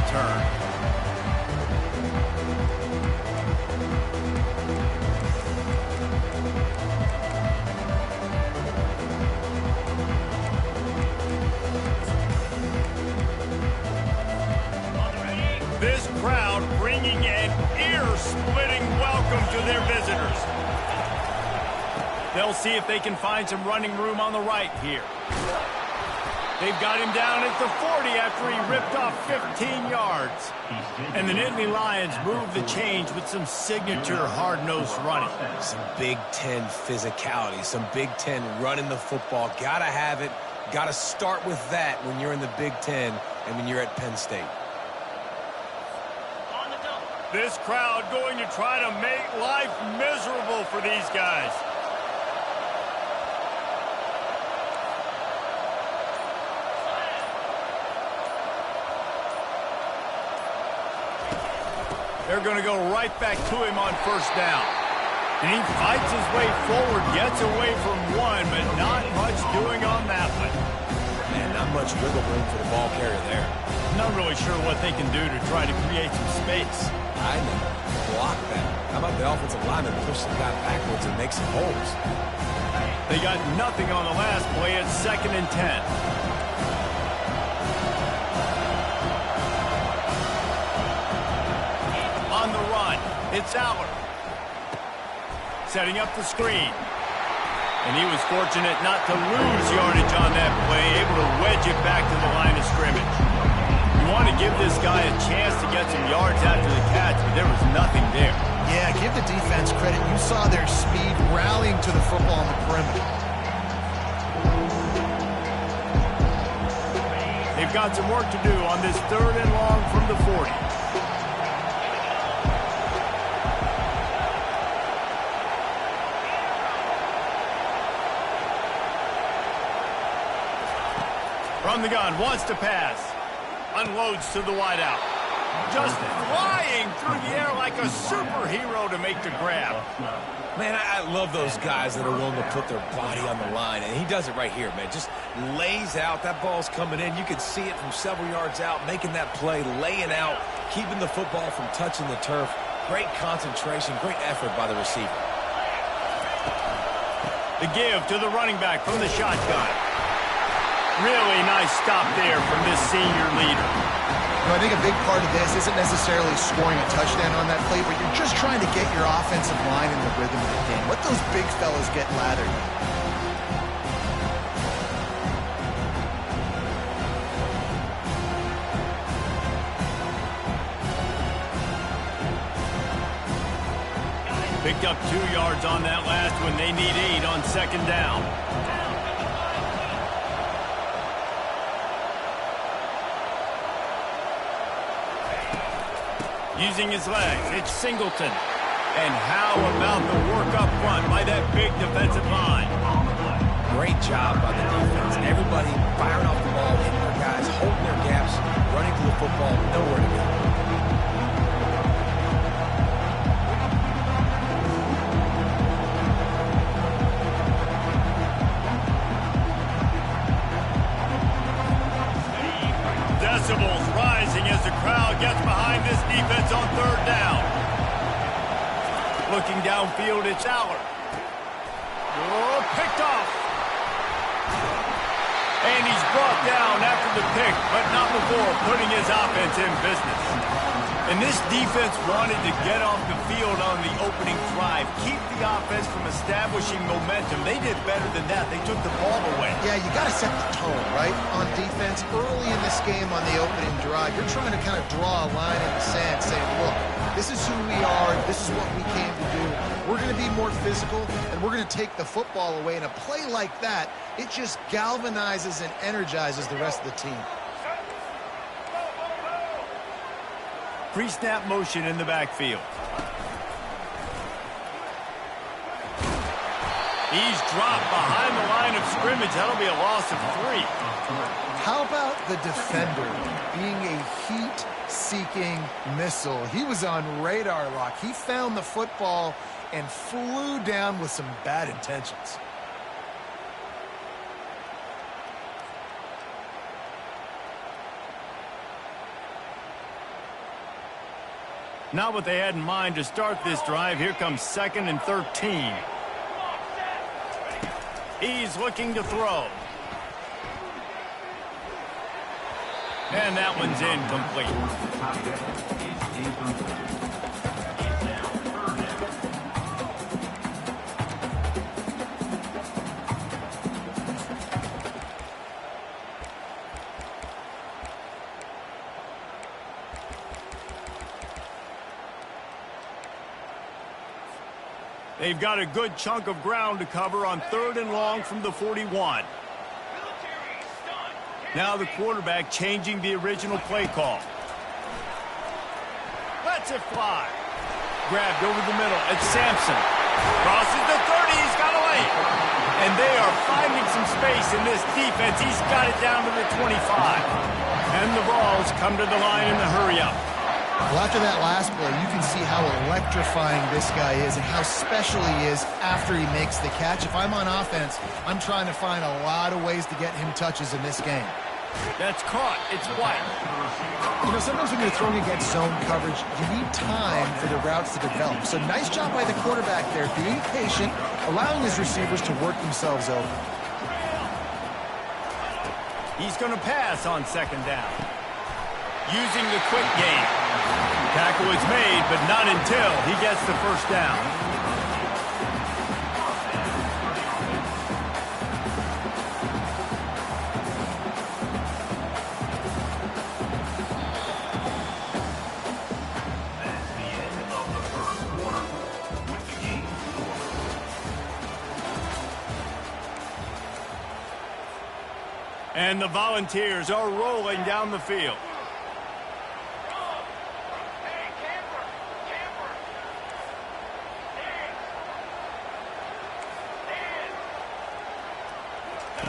return. This crowd bringing an ear-splitting welcome to their visitors. They'll see if they can find some running room on the right here. They've got him down at the 40 after he ripped off 15 yards. And the Nittany Lions move the change with some signature hard-nosed running. Some Big Ten physicality, some Big Ten running the football. Gotta have it. Gotta start with that when you're in the Big Ten and when you're at Penn State. This crowd going to try to make life miserable for these guys. They're going to go right back to him on first down. And he fights his way forward, gets away from one, but not much doing on that one. Man, not much wiggle room for the ball carrier there. Not really sure what they can do to try to create some space. I know. Block that. How about the offensive lineman push the guy backwards and make some holes? They got nothing on the last play. It's 2nd and 10. On the run, it's Aller. Setting up the screen. And he was fortunate not to lose yardage on that play, able to wedge it back to the line of scrimmage. You want to give this guy a chance to get some yards after the catch, but there was nothing there. Yeah, give the defense credit. You saw their speed rallying to the football on the perimeter. They've got some work to do on this 3rd and long from the 40. From the gun, wants to pass. Unloads to the wideout. Just flying through the air like a superhero to make the grab. Man, I love those guys that are willing to put their body on the line, and he does it right here, man. Just lays out. That ball's coming in. You can see it from several yards out, making that play, laying out, keeping the football from touching the turf. Great concentration, great effort by the receiver. The give to the running back from the shotgun. Really nice stop there from this senior leader. You know, I think a big part of this isn't necessarily scoring a touchdown on that play, but you're just trying to get your offensive line in the rhythm of the game. Let those big fellas get lathered. Picked up 2 yards on that last one. They need 8 on 2nd down. Using his legs, it's Singleton. And how about the work up front by that big defensive line? Great job by the defense. Everybody firing off the ball, hitting their guys, holding their gaps, running to the football, nowhere to go. Decibels rising as the crowd gets behind this defense on 3rd down. Looking downfield, it's Aller. Oh, picked off. And he's brought down after the pick, but not before putting his offense in business. And this defense wanted to get off the field on the opening drive, keep the offense from establishing momentum. They did better than that. They took the ball away. Yeah, you got to set the tone, right, on defense. Early in this game on the opening drive, you're trying to kind of draw a line in the sand saying, look, this is who we are. This is what we came to do. We're going to be more physical, and we're going to take the football away. And a play like that, it just galvanizes and energizes the rest of the team. Pre-snap motion in the backfield. He's dropped behind the line of scrimmage. That'll be a loss of 3. How about the defender being a heat-seeking missile? He was on radar lock. He found the football and flew down with some bad intentions. Not what they had in mind to start this drive. Here comes 2nd and 13. He's looking to throw. And that one's incomplete. They've got a good chunk of ground to cover on 3rd and long from the 41. Now the quarterback changing the original play call. Lets it fly. Grabbed over the middle. It's Sampson. Crosses the 30. He's got a lane. And they are finding some space in this defense. He's got it down to the 25. And the balls come to the line in the hurry-up. Well, after that last play, you can see how electrifying this guy is and how special he is after he makes the catch. If I'm on offense, I'm trying to find a lot of ways to get him touches in this game. That's caught. It's White. You know, sometimes when you're throwing against zone coverage, you need time for the routes to develop. So nice job by the quarterback there, being patient, allowing his receivers to work themselves over. He's going to pass on 2nd down. Using the quick game. Tackle is made, but not until he gets the 1st down. And the Volunteers are rolling down the field.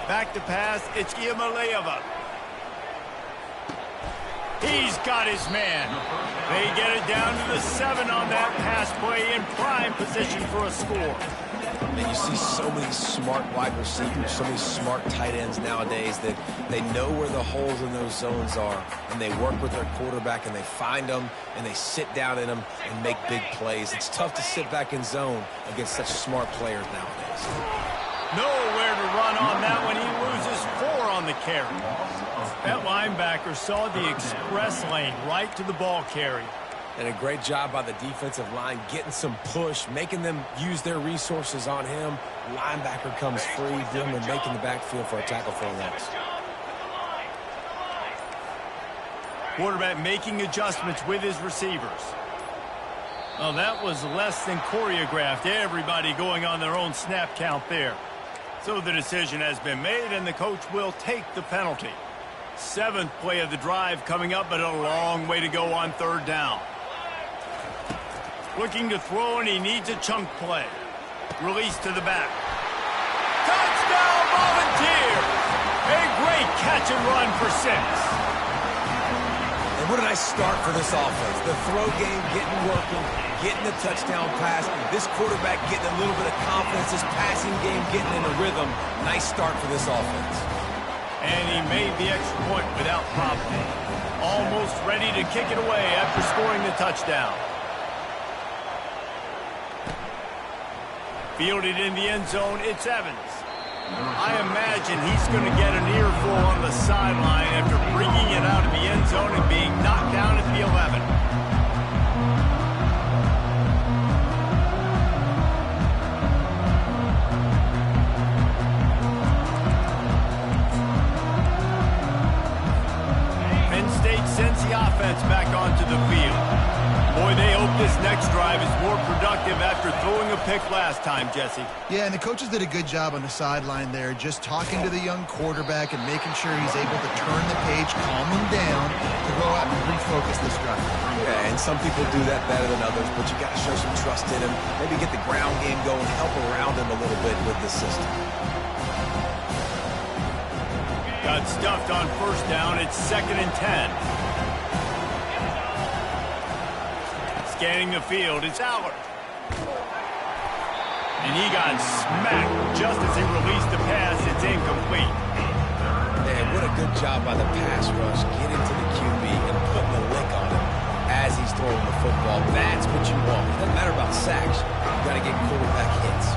Back to pass, it's Iamaleava. He's got his man. They get it down to the 7 on that pass play in prime position for a score. And you see so many smart wide receivers, so many smart tight ends nowadays that they know where the holes in those zones are, and they work with their quarterback, and they find them, and they sit down in them and make big plays. It's tough to sit back in zone against such smart players nowadays. Nowhere to run on that one. He loses 4 on the carry. That linebacker saw the express lane right to the ball carry. And a great job by the defensive line getting some push, making them use their resources on him. Linebacker comes free, them and making the backfield for a tackle for a loss. Quarterback making adjustments with his receivers. Oh, that was less than choreographed. Everybody going on their own snap count there. So the decision has been made, and the coach will take the penalty. 7th play of the drive coming up, but a long way to go on 3rd down. Looking to throw, and he needs a chunk play. Release to the back. Touchdown, Volunteers! A great catch and run for 6. And what a nice start for this offense. The throw game getting working, getting the touchdown pass. This quarterback getting a little bit of confidence. This passing game getting in a rhythm. Nice start for this offense. And he made the extra point without problem. Almost ready to kick it away after scoring the touchdown. Fielded in the end zone, it's Evans. I imagine he's going to get an earful on the sideline after bringing it out of the end zone and being knocked down at the 11. Penn State sends the offense back onto the field. Boy, they hope this next drive is more productive after throwing a pick last time, Jesse. Yeah, and the coaches did a good job on the sideline there, just talking to the young quarterback and making sure he's able to turn the page, calm him down, to go out and refocus this drive. Yeah, and some people do that better than others, but you got to show some trust in him. Maybe get the ground game going, help around him a little bit with the system. Got stuffed on 1st down. It's 2nd and 10. Scanning the field, it's Allard. And he got smacked just as he released the pass. It's incomplete. Man, what a good job by the pass rush. Getting to the QB and putting the lick on him as he's throwing controlling the football. That's what you want. It doesn't matter about sacks. You got to get quarterback hits.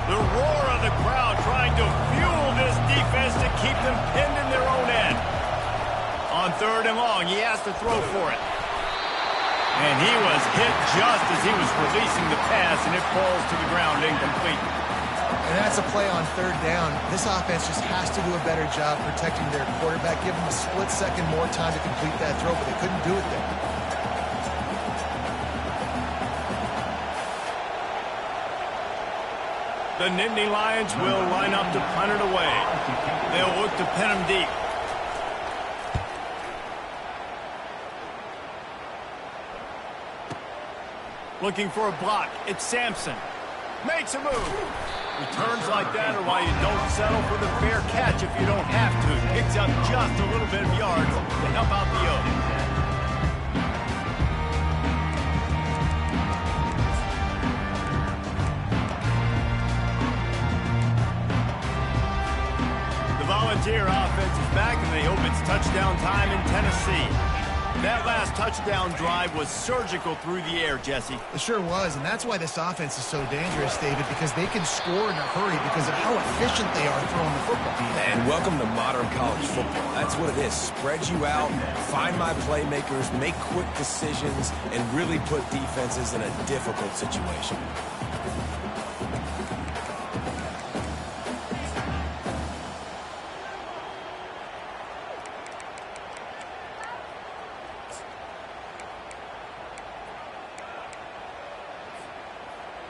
The roar of the crowd trying to fuel this defense to keep them pinned in their own end. On 3rd and long, he has to throw for it. And he was hit just as he was releasing the pass, and it falls to the ground incomplete. And that's a play on 3rd down. This offense just has to do a better job protecting their quarterback. Give them a split second more time to complete that throw, but they couldn't do it there. The Nittany Lions will line up to punt it away. They'll look to pin him deep. Looking for a block. It's Sampson. Makes a move. Returns like that are why you don't settle for the fair catch if you don't have to. Picks up just a little bit of yards to help out the O. The Volunteer offense is back, and they hope it's touchdown time in Tennessee. That last touchdown drive was surgical through the air, Jesse. It sure was, and that's why this offense is so dangerous, David, because they can score in a hurry because of how efficient they are throwing the football. And welcome to modern college football. That's what it is. Spread you out, find my playmakers, make quick decisions, and really put defenses in a difficult situation.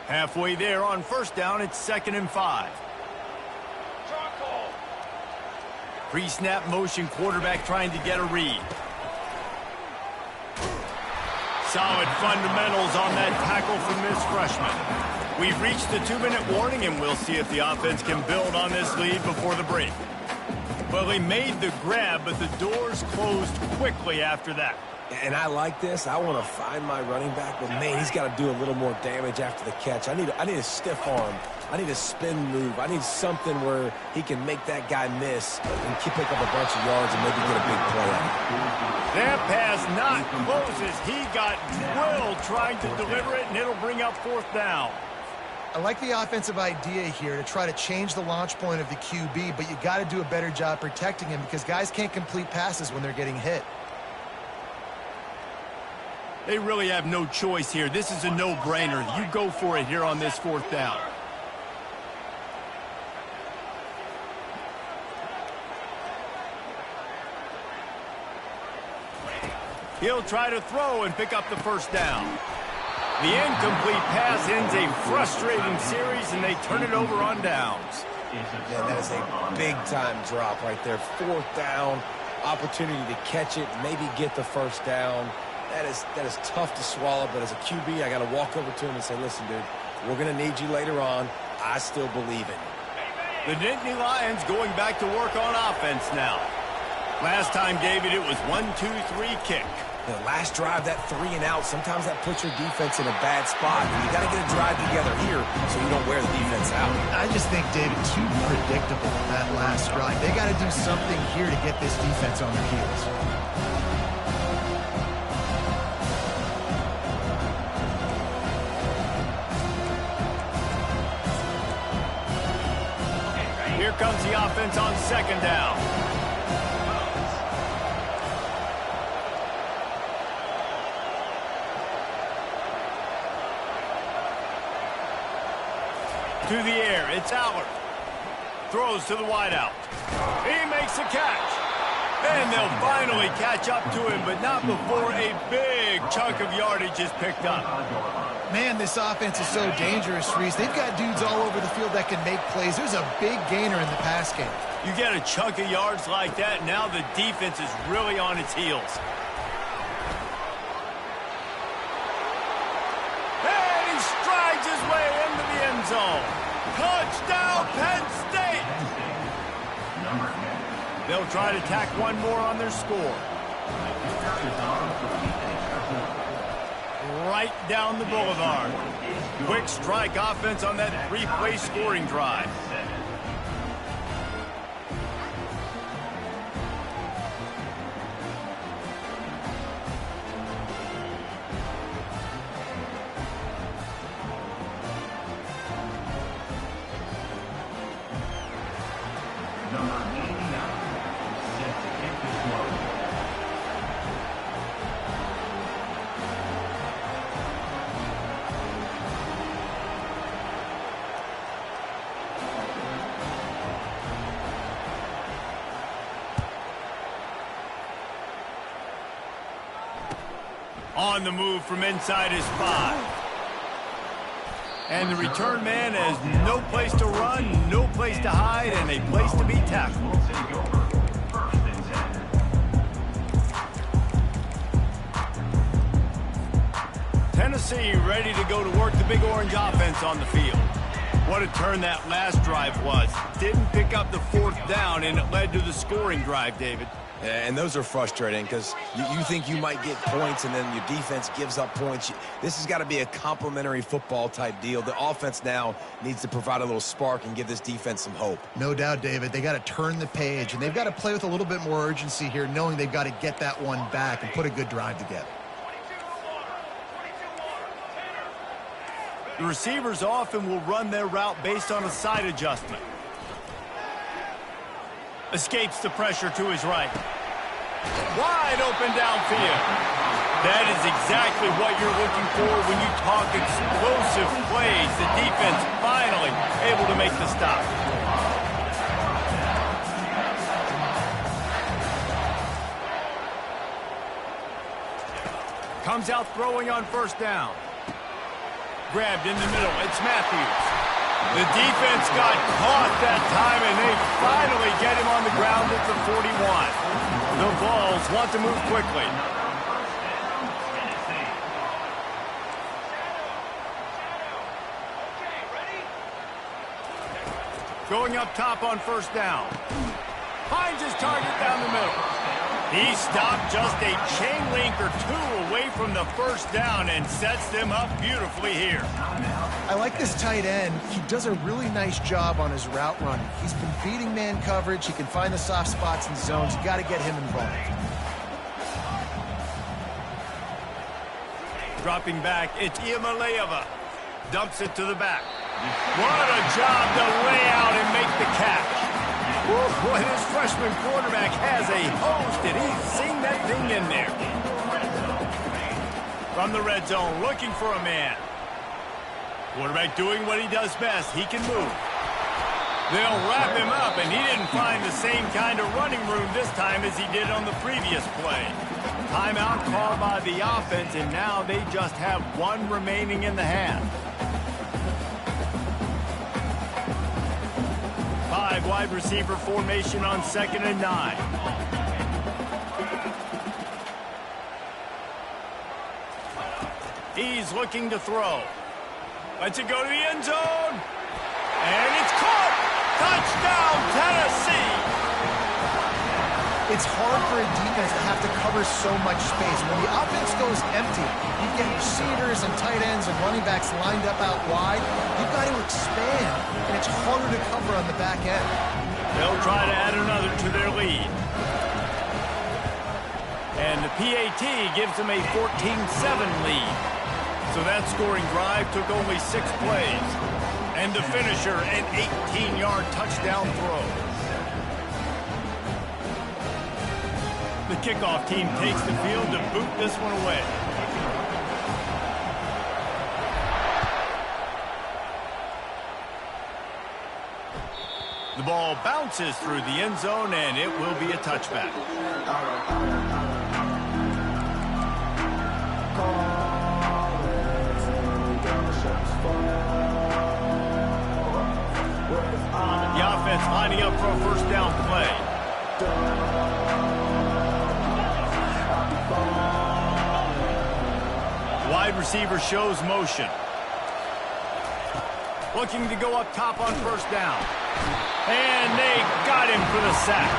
Halfway there on 1st down, it's 2nd and 5. Pre-snap motion quarterback trying to get a read. Solid fundamentals on that tackle from this freshman. We've reached the 2-minute warning, and we'll see if the offense can build on this lead before the break. Well, they made the grab, but the doors closed quickly after that. And I like this. I want to find my running back, but man, he's got to do a little more damage after the catch. I need a stiff arm. I need a spin move. I need something where he can make that guy miss and pick up a bunch of yards and maybe get a big play out of it. That pass not close as he got drilled trying to deliver it, and it'll bring up 4th down. I like the offensive idea here to try to change the launch point of the QB, but you got to do a better job protecting him because guys can't complete passes when they're getting hit. They really have no choice here. This is a no-brainer. You go for it here on this 4th down. He'll try to throw and pick up the 1st down. The incomplete pass ends a frustrating series, and they turn it over on downs. Yeah, that is a big-time drop right there. 4th down, opportunity to catch it, maybe get the 1st down. That is tough to swallow, but as a QB, I got to walk over to him and say, listen, dude, we're going to need you later on. I still believe in you. The Nittany Lions going back to work on offense now. Last time, David, it was 1-2-3 kick. The last drive, that 3 and out, sometimes that puts your defense in a bad spot. And you got to get a drive together here so you don't wear the defense out. I just think, David, too predictable that last drive. They got to do something here to get this defense on their heels. Here comes the offense on 2nd down. To the air, it's Allard. Throws to the wideout. He makes a catch. And they'll finally catch up to him, but not before a big chunk of yardage is picked up. Man, this offense is so dangerous, Reese. They've got dudes all over the field that can make plays. There's a big gainer in the pass game. You get a chunk of yards like that, now the defense is really on its heels. And he strides his way into the end zone. Touchdown, Penn State! They'll try to tack one more on their score. Right down the boulevard. Quick strike offense on that 3-play scoring drive. On the move from inside his 5. And the return man has no place to run, no place to hide, and a place to be tackled. Tennessee ready to go to work the Big Orange offense on the field. What a turn that last drive was. Didn't pick up the 4th down, and it led to the scoring drive, David. Yeah, and those are frustrating because you think you might get points and then your defense gives up points. This has got to be a complementary football type deal. The offense now needs to provide a little spark and give this defense some hope. No doubt, David. They got to turn the page, and they've got to play with a little bit more urgency here, knowing they've got to get that one back and put a good drive together. The receivers often will run their route based on a side adjustment. Escapes the pressure to his right. Wide open downfield. That is exactly what you're looking for when you talk explosive plays. The defense finally able to make the stop. Comes out throwing on 1st down. Grabbed in the middle. It's Matthews. The defense got caught that time, and they finally get him on the ground at the 41. The Vols want to move quickly. Going up top on 1st down. Finds his target down the middle. He stopped just a chain link or 2 away from the 1st down and sets them up beautifully here. I like this tight end. He does a really nice job on his route running. He's been beating man coverage. He can find the soft spots and zones. You got to get him involved. Dropping back, it's Iamaleava. Dumps it to the back. What a job to lay out and make the catch. Boy, this freshman quarterback has a host, and he's seen that thing in there. From the red zone, looking for a man. Quarterback doing what he does best. He can move. They'll wrap him up, and he didn't find the same kind of running room this time as he did on the previous play. Timeout called by the offense, and now they just have 1 remaining in the half. 5 wide receiver formation on 2nd and 9. He's looking to throw. Lets it go to the end zone. And it's caught. Touchdown, Tennessee. It's hard for a defense to have to cover so much space. When the offense goes empty, you get receivers and tight ends and running backs lined up out wide. You've got to expand, and it's harder to cover on the back end. They'll try to add another to their lead. And the PAT gives them a 14-7 lead. So that scoring drive took only 6 plays. And the finisher, an 18-yard touchdown throw. The kickoff team takes the field to boot this one away. The ball bounces through the end zone, and it will be a touchback. The offense lining up for a 1st down play. Wide receiver shows motion. Looking to go up top on 1st down. And they got him for the sack.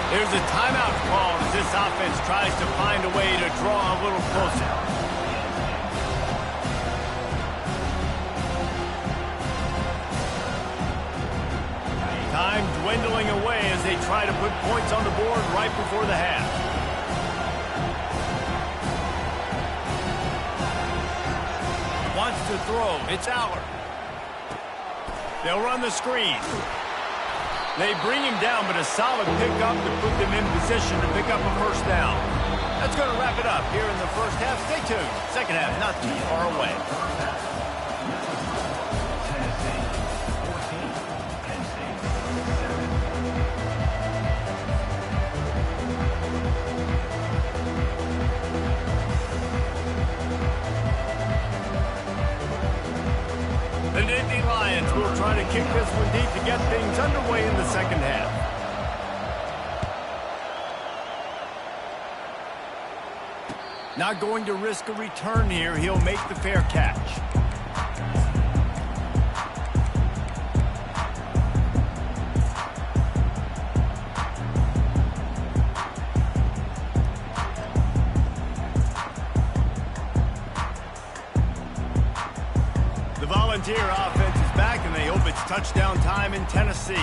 There's a timeout call as this offense tries to find a way to draw a little closer. Time dwindling away as they try to put points on the board right before the half. Wants to throw. It's Aller. They'll run the screen. They bring him down, but a solid pickup to put them in position to pick up a 1st down. That's going to wrap it up here in the 1st half. Stay tuned. 2nd half not too far away. The Nittany Lions will try to kick this one deep to get things underway in the second half. Not going to risk a return here. He'll make the fair catch. The Volunteer offense is back, and they hope it's touchdown time in Tennessee.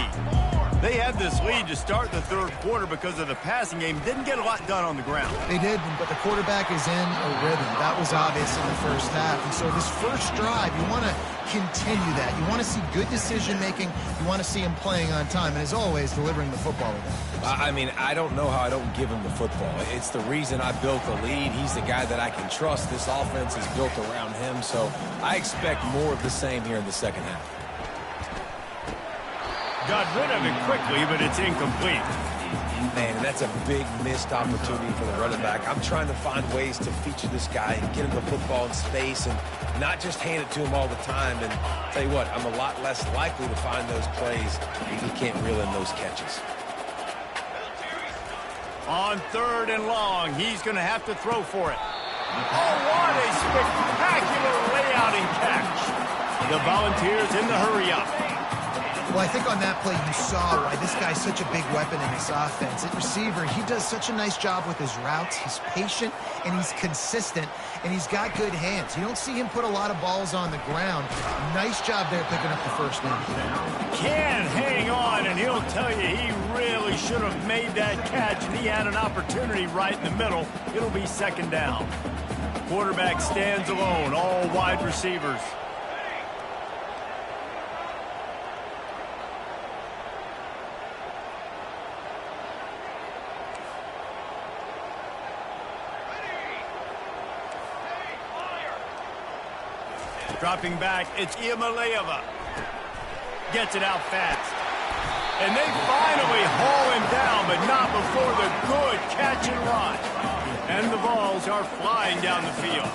They had this lead to start the third quarter because of the passing game. Didn't get a lot done on the ground. They did, but the quarterback is in a rhythm. That was obvious in the first half. And so this first drive, you want to continue that. You want to see good decision-making. You want to see him playing on time. And as always, delivering the football again. I mean, I don't know how I don't give him the football. It's the reason I built the lead. He's the guy that I can trust. This offense is built around him. So I expect more of the same here in the second half. Got rid of it quickly, but it's incomplete. Man, that's a big missed opportunity for the running back. I'm trying to find ways to feature this guy and get him the football in space and not just hand it to him all the time. And tell you what, I'm a lot less likely to find those plays if he can't reel in those catches. On 3rd and long, he's going to have to throw for it. Oh, what a spectacular layout and catch. The Volunteers in the hurry-up. Well, I think on that play you saw why this guy's such a big weapon in this offense. At receiver, he does such a nice job with his routes. He's patient, and he's consistent, and he's got good hands. You don't see him put a lot of balls on the ground. Nice job there picking up the first down. Can hang on, and he'll tell you he really should have made that catch, and he had an opportunity right in the middle. It'll be second down. Quarterback stands alone, all wide receivers. Dropping back, it's Iamaleava. Gets it out fast. And they finally haul him down, but not before the good catch and run. And the balls are flying down the field.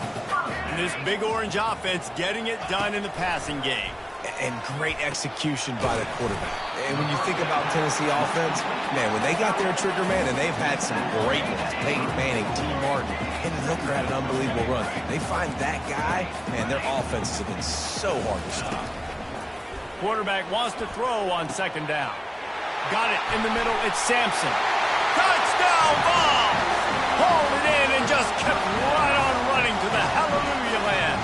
And this Big Orange offense getting it done in the passing game. And great execution by the quarterback. And when you think about Tennessee offense, man, when they got their trigger man, and they've had some great ones, Peyton Manning, T. Martin, Hendon Hooker had an unbelievable run. They find that guy, man, their offenses have been so hard to stop. Quarterback wants to throw on second down. Got it in the middle, it's Sampson. Touchdown ball! Hauled it in and just kept right on running to the hallelujah land.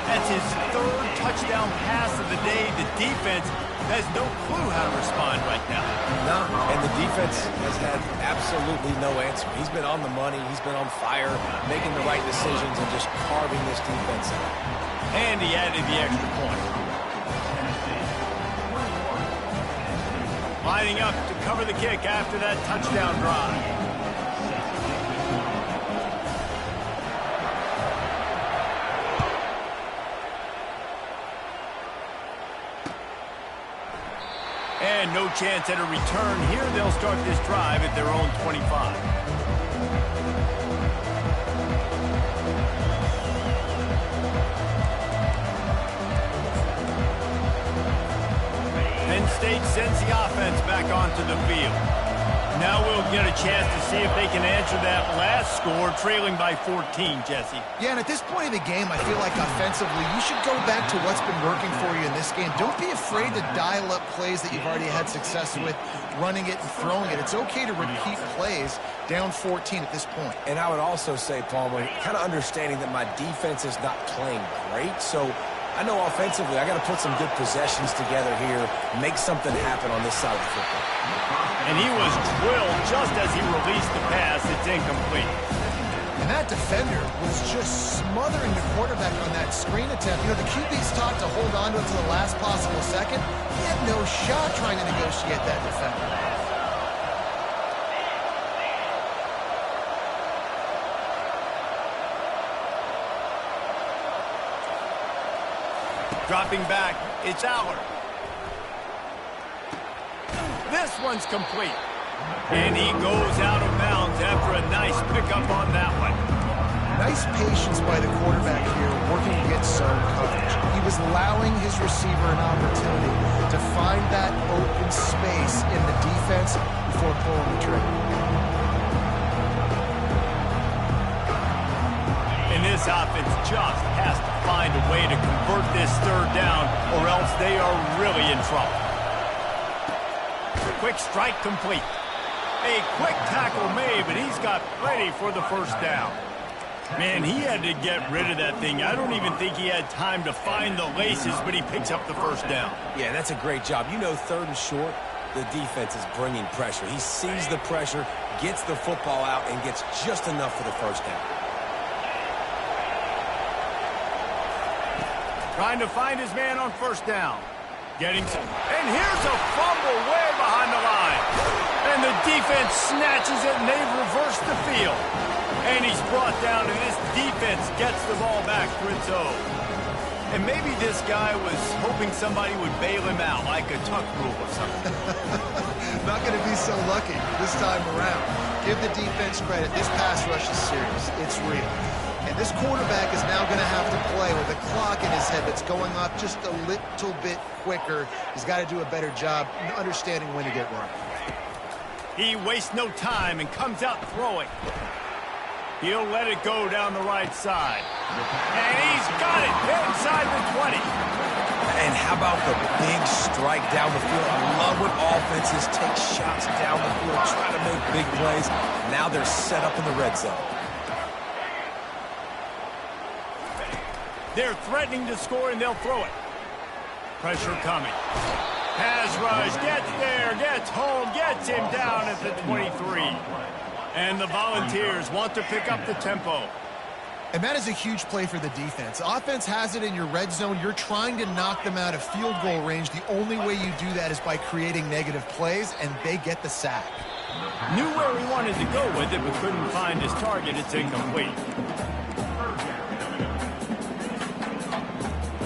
That's his 3rd touchdown pass of the day. The defense has no clue how to respond right now. No, and the defense has had absolutely no answer. He's been on the money. He's been on fire, making the right decisions and just carving this defense out. And he added the extra point. Lining up to cover the kick after that touchdown drive. And no chance at a return here. They'll start this drive at their own 25. Penn State sends the offense back onto the field. Now we'll get a chance to see if they can answer that last score, trailing by 14, Jesse. Yeah, and at this point of the game, I feel like offensively, you should go back to what's been working for you in this game. Don't be afraid to dial up plays that you've already had success with, running it and throwing it. It's okay to repeat plays down 14 at this point. And I would also say, Palmer, kind of understanding that my defense is not playing great, so I know offensively I got to put some good possessions together here, make something happen on this side of the football. And he was drilled just as he released the pass. It's incomplete. And that defender was just smothering the quarterback on that screen attempt. You know, the QB's taught to hold on to it to the last possible second. He had no shot trying to negotiate that defender. Dropping back, it's Aller. This one's complete. And he goes out of bounds after a nice pickup on that one. Nice patience by the quarterback here, working against zone coverage. He was allowing his receiver an opportunity to find that open space in the defense before pulling the trigger. And this offense just has to find a way to convert this third down, or else they are really in trouble. Quick strike complete. A quick tackle made, but he's got plenty for the first down. Man, he had to get rid of that thing. I don't even think he had time to find the laces, but he picks up the first down. Yeah, that's a great job. You know, 3rd and short, the defense is bringing pressure. He sees the pressure, gets the football out, and gets just enough for the first down. Trying to find his man on first down. Getting some. And here's a fumble way behind the line. And the defense snatches it, and they've reversed the field. And he's brought down, and this defense gets the ball back for its own. And maybe this guy was hoping somebody would bail him out, like a tuck rule or something. Not going to be so lucky this time around. Give the defense credit. This pass rush is serious. It's real. And this quarterback is now going to have to play with a clock in his head that's going off just a little bit quicker. He's got to do a better job understanding when to get ready. He wastes no time and comes out throwing. He'll let it go down the right side. And he's got it inside the 20. And how about the big strike down the field? I love when offenses take shots down the field, try to make big plays. Now they're set up in the red zone. They're threatening to score, and they'll throw it. Pressure coming. Pass rush, gets there, gets home, gets him down at the 23. And the Volunteers want to pick up the tempo. And that is a huge play for the defense. Offense has it in your red zone. You're trying to knock them out of field goal range. The only way you do that is by creating negative plays, and they get the sack. Knew where he wanted to go with it, but couldn't find his target. It's incomplete.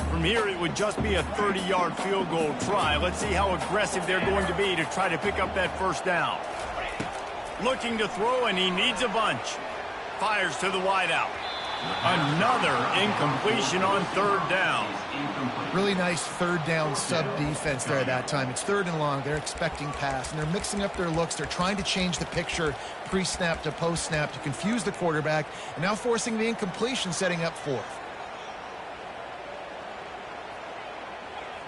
From here, it would just be a 30-yard field goal try. Let's see how aggressive they're going to be to try to pick up that first down. Looking to throw, and he needs a bunch. Fires to the wideout. Another incompletion on 3rd down. Really nice 3rd down sub-defense there at that time. It's 3rd and long. They're expecting pass, and they're mixing up their looks. They're trying to change the picture pre-snap to post-snap to confuse the quarterback, and now forcing the incompletion, setting up 4th.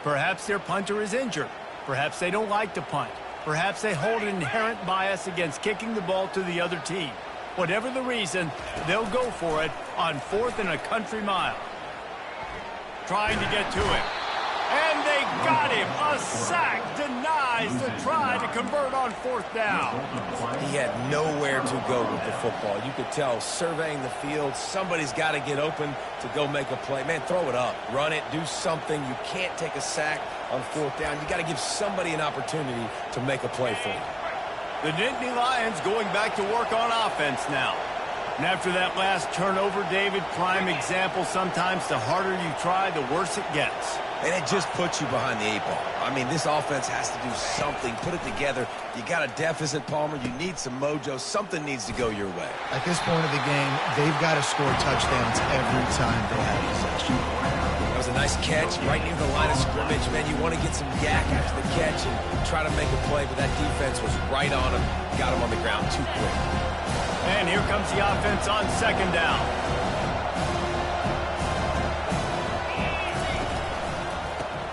Perhaps their punter is injured. Perhaps they don't like to punt. Perhaps they hold an inherent bias against kicking the ball to the other team. Whatever the reason, they'll go for it on 4th and a country mile. Trying to get to him. And they got him. A sack denies the try to convert on 4th down. He had nowhere to go with the football. You could tell, surveying the field, somebody's got to get open to go make a play. Man, throw it up. Run it. Do something. You can't take a sack on 4th down. You got to give somebody an opportunity to make a play for you. The Nittany Lions going back to work on offense now. And after that last turnover, David, prime example, sometimes the harder you try, the worse it gets. And it just puts you behind the 8 ball. I mean, this offense has to do something, put it together. You got a deficit, Palmer. You need some mojo. Something needs to go your way. At this point of the game, they've got to score touchdowns every time they have possession. That was a nice catch right near the line of scrimmage. Man, you want to get some yak after the catch and try to make a play, but that defense was right on him. Got him on the ground too quick. And here comes the offense on 2nd down.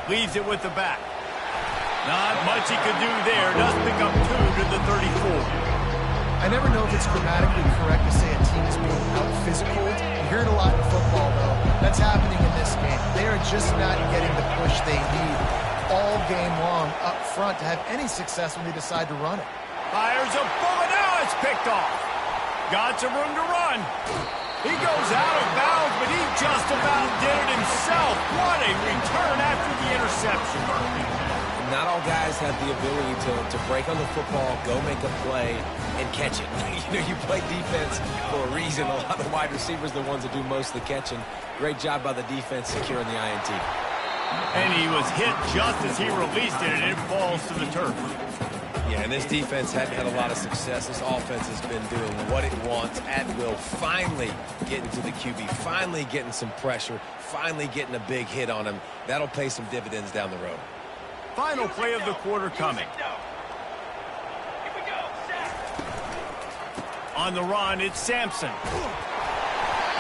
Leaves it with the back. Not much he could do there. Does pick up 2 to the 34. I never know if it's grammatically correct to say a team is being out-physical. You hear it a lot in football, though. That's happening in this game. They are just not getting the push they need all game long up front to have any success when they decide to run it. Fires a bullet. Now it's picked off. Got some room to run. He goes out of bounds, but he just about did it himself. What a return after the interception. Not all guys have the ability to break on the football, go make a play, and catch it. You know, you play defense for a reason. A lot of wide receivers are the ones that do most of the catching. Great job by the defense securing the INT. And he was hit just as he released it, and it falls to the turf. Yeah, and this defense hadn't had a lot of success. This offense has been doing what it wants at will, finally getting to the QB, finally getting some pressure, finally getting a big hit on him. That'll pay some dividends down the road. Final play of the quarter coming. On the run, it's Sampson.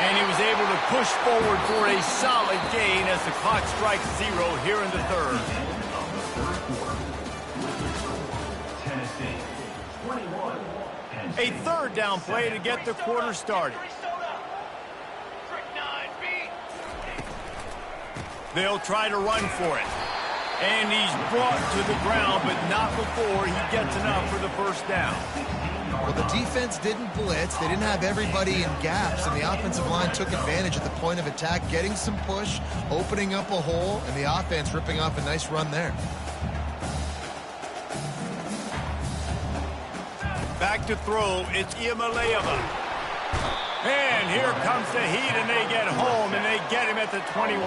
And he was able to push forward for a solid gain as the clock strikes 0 here in the third. A third down play to get the quarter started. They'll try to run for it. And he's brought to the ground, but not before he gets enough for the first down. Well, the defense didn't blitz. They didn't have everybody in gaps, and the offensive line took advantage at the point of attack, getting some push, opening up a hole, and the offense ripping off a nice run there. Back to throw, it's Iamaleava. And here comes the heat, and they get home, and they get him at the 21.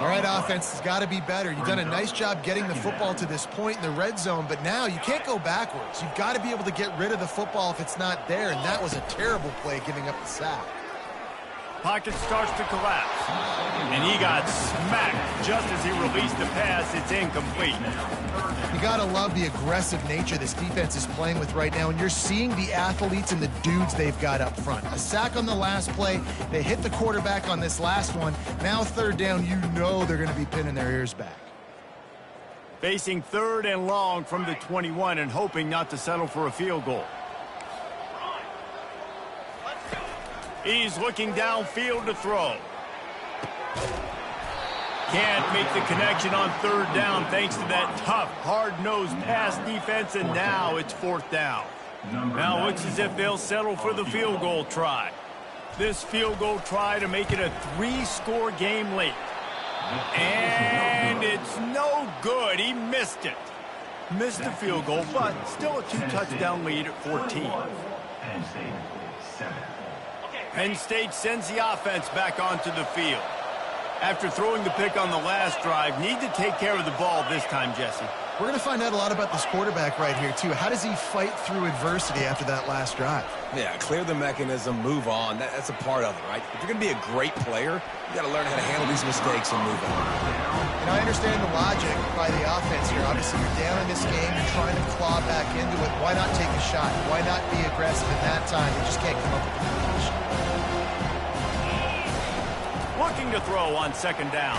All right, offense has got to be better. You've done a nice job getting the football to this point in the red zone, but now you can't go backwards. You've got to be able to get rid of the football if it's not there, and that was a terrible play giving up the sack. Pocket starts to collapse, and he got smacked just as he released the pass. It's incomplete. You got to love the aggressive nature this defense is playing with right now, and you're seeing the athletes and the dudes they've got up front. A sack on the last play. They hit the quarterback on this last one. Now third down, you know they're going to be pinning their ears back. Facing third and long from the 21 and hoping not to settle for a field goal. He's looking downfield to throw. Can't make the connection on third down thanks to that tough, hard-nosed pass defense, and now it's fourth down. Now it looks as if they'll settle for the field goal try. This field goal try to make it a 3-score game late. And it's no good. He missed it. Missed the field goal, but still a 2-touchdown lead at 14. Penn State sends the offense back onto the field. After throwing the pick on the last drive, need to take care of the ball this time, Jesse. We're going to find out a lot about this quarterback right here, too. How does he fight through adversity after that last drive? Yeah, clear the mechanism, move on. That's a part of it, right? If you're going to be a great player, you got to learn how to handle these mistakes and move on. And I understand the logic by the offense here. Obviously, you're down in this game. You're trying to claw back into it. Why not take a shot? Why not be aggressive in that time? You just can't come up with the completion. Looking to throw on second down.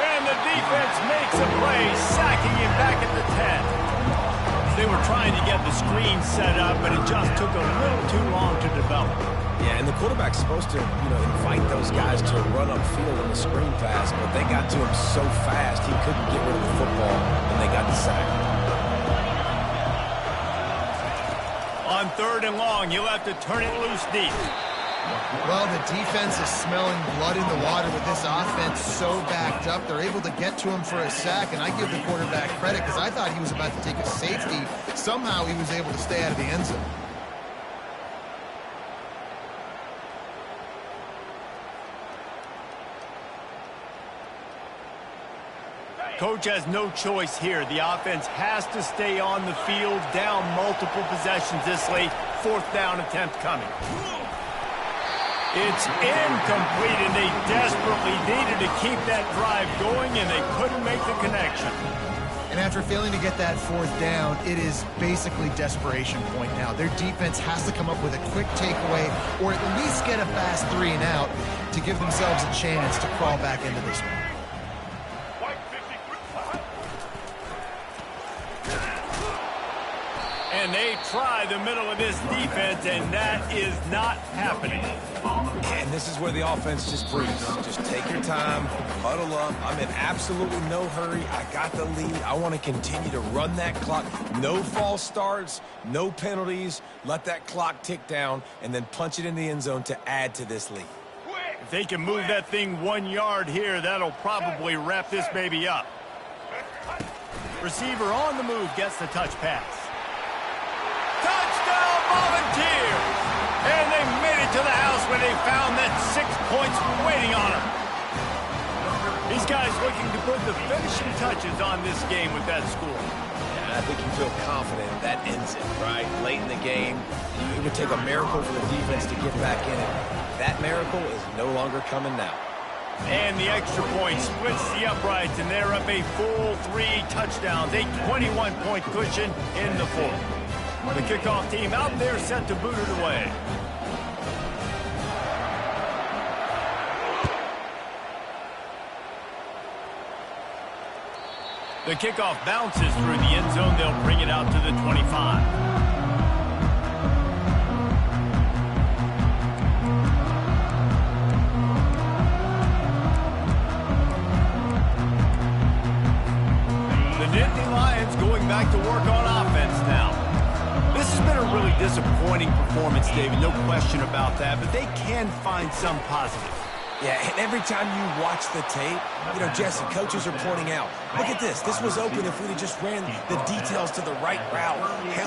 And the defense makes a play, sacking him back at the 10. They were trying to get the screen set up, but it just took a little too long to develop. Yeah, and the quarterback's supposed to, invite those guys to run upfield on the screen pass, but they got to him so fast he couldn't get rid of the football, and they got the sack. On third and long, he'll have to turn it loose deep. Well, the defense is smelling blood in the water with this offense so backed up. They're able to get to him for a sack, and I give the quarterback credit because I thought he was about to take a safety. Somehow he was able to stay out of the end zone. Coach has no choice here. The offense has to stay on the field, down multiple possessions this late. Fourth down attempt coming. It's incomplete, and they desperately needed to keep that drive going, and they couldn't make the connection. And after failing to get that fourth down, it is basically desperation point now. Their defense has to come up with a quick takeaway or at least get a fast 3 and out to give themselves a chance to crawl back into this one. And they try the middle of this defense, and that is not happening. And this is where the offense just breathes. Just take your time, huddle up. I'm in absolutely no hurry. I got the lead. I want to continue to run that clock. No false starts, no penalties. Let that clock tick down, and then punch it in the end zone to add to this lead. If they can move that thing 1 yard here, that'll probably wrap this baby up. Receiver on the move gets the touch pass. Touchdown Volunteers! And they made it to the house where they found that 6 points waiting on them. He's These guys looking to put the finishing touches on this game with that score. I think you feel confident that ends it, right? Late in the game, it would take a miracle for the defense to get back in it. That miracle is no longer coming now. And the extra point splits the uprights, and they're up a full 3 touchdowns, a 21-point cushion in the fourth. The kickoff team out there set to boot it away. The kickoff bounces through the end zone. They'll bring it out to the 25. The Nittany Lions going back to work on offense now. This has been a really disappointing performance, David, no question about that, but they can find some positives. Yeah, and every time you watch the tape, Jesse, coaches are pointing out, look at this. This was open if we'd have just ran the details to the right route,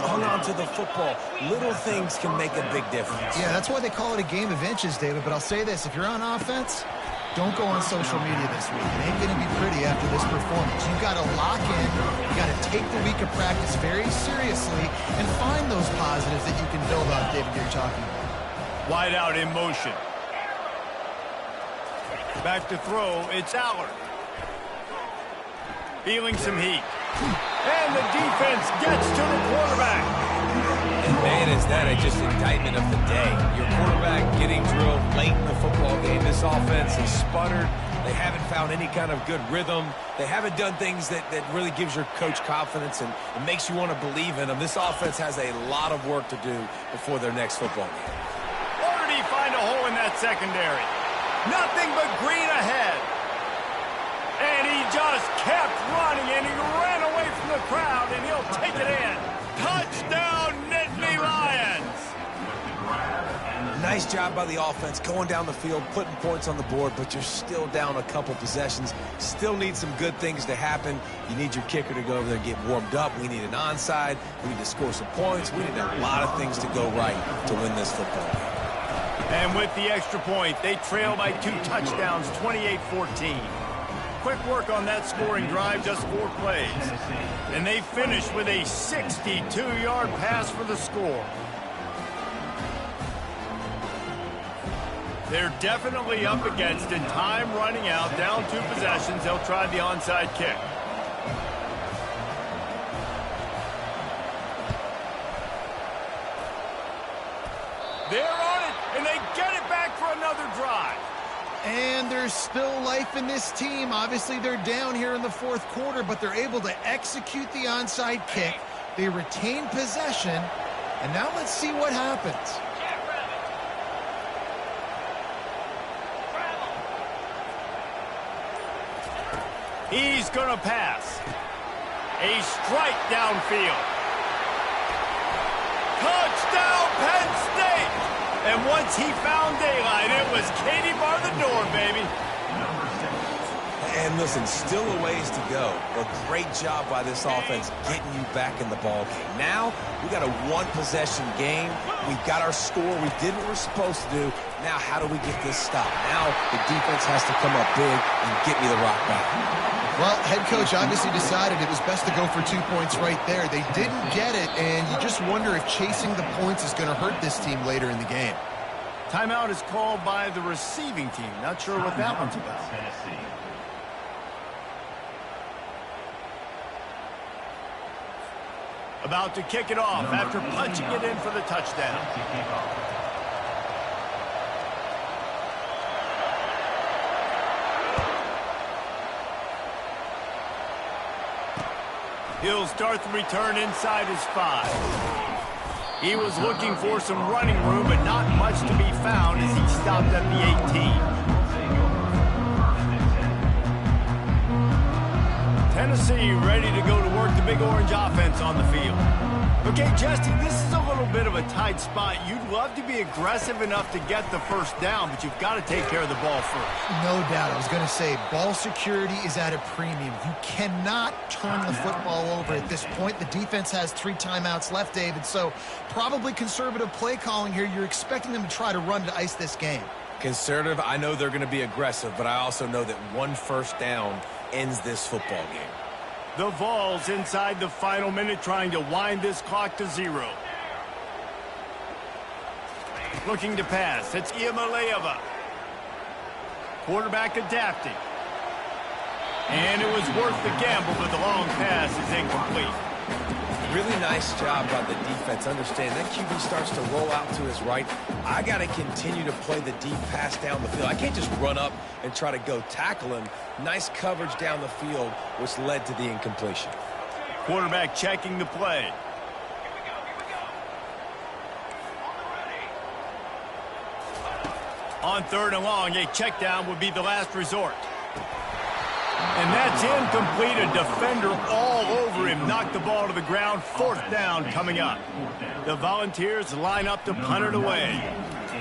hung on to the football. Little things can make a big difference. Yeah, that's why they call it a game of inches, David. But I'll say this, if you're on offense, don't go on social media this week. It ain't going to be pretty after this performance. You've got to lock in. You've got to take the week of practice very seriously and find those positives that you can build on, David, you're talking about. Wide out in motion. Back to throw, it's Allard. Feeling some heat. And the defense gets to the quarterback. And man, is that just indictment of the day. Your quarterback getting drilled late in the football game. This offense has sputtered. They haven't found any kind of good rhythm. They haven't done things that really gives your coach confidence and makes you want to believe in them. This offense has a lot of work to do before their next football game. Or did he find a hole in that secondary? Nothing but green ahead. And he just kept running, and he ran away from the crowd, and he'll take it in. Touchdown, Nittany Lions! Nice job by the offense, going down the field, putting points on the board, but you're still down a couple possessions. Still need some good things to happen. You need your kicker to go over there and get warmed up. We need an onside. We need to score some points. We need a lot of things to go right to win this football game. And with the extra point, they trail by 2 touchdowns, 28-14. Quick work on that scoring drive, just 4 plays. And they finish with a 62-yard pass for the score. They're definitely up against it. Time running out, down 2 possessions. They'll try the onside kick. They're on it, and they get it back for another drive. And there's still life in this team. Obviously, they're down here in the fourth quarter, but they're able to execute the onside kick. They retain possession, and now let's see what happens. He's going to pass. A strike downfield. Touchdown, Penn State! And once he found daylight, it was Katie bar the door, baby. And listen, still a ways to go. A great job by this offense getting you back in the ball game. Now, we got a 1-possession game. We've got our score. We did what we're supposed to do. Now, how do we get this stopped? Now, the defense has to come up big and get me the rock back. Well, head coach obviously decided it was best to go for 2 points right there. They didn't get it, and you just wonder if chasing the points is going to hurt this team later in the game. Timeout is called by the receiving team. Not sure what that one's about. About to kick it off after punching it in for the touchdown. He'll start the return inside his 5. He was looking for some running room, but not much to be found as he stopped at the 18. Tennessee ready to go to work the Big Orange offense on the field. Okay, Jesse, this is a little bit of a tight spot. You'd love to be aggressive enough to get the first down, but you've got to take care of the ball first. No doubt. I was going to say, ball security is at a premium. You cannot turn the football over at this point. The defense has 3 timeouts left, David, so probably conservative play calling here. You're expecting them to try to run to ice this game. Conservative, I know they're going to be aggressive, but I also know that one first down ends this football game. The Vols inside the final minute trying to wind this clock to 0. Looking to pass. It's Iamaleava. Quarterback adapting. And it was worth the gamble, but the long pass is incomplete. Really nice job by the defense. Understand that QB starts to roll out to his right. I got to continue to play the deep pass down the field. I can't just run up and try to go tackle him. Nice coverage down the field, which led to the incompletion. Quarterback checking the play. On 3rd and long, a check down would be the last resort. And that's incomplete. A defender all over him. Knocked the ball to the ground. 4th down coming up. The Volunteers line up to punt it away.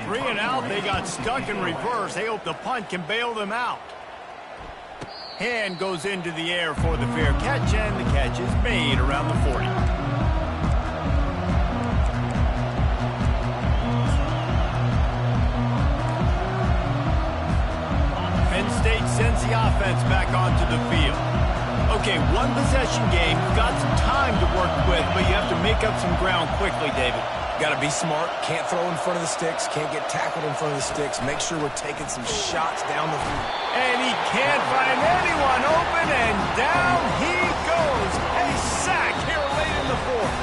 3 and out. They got stuck in reverse. They hope the punt can bail them out. Hand goes into the air for the fair catch, and the catch is made around the 40. Penn State sends the offense back onto the field. Okay, one possession game. You've got some time to work with, but you have to make up some ground quickly, David. Got to be smart. Can't throw in front of the sticks. Can't get tackled in front of the sticks. Make sure we're taking some shots down the field. And he can't find anyone open, and down he goes. A sack here late in the 4th.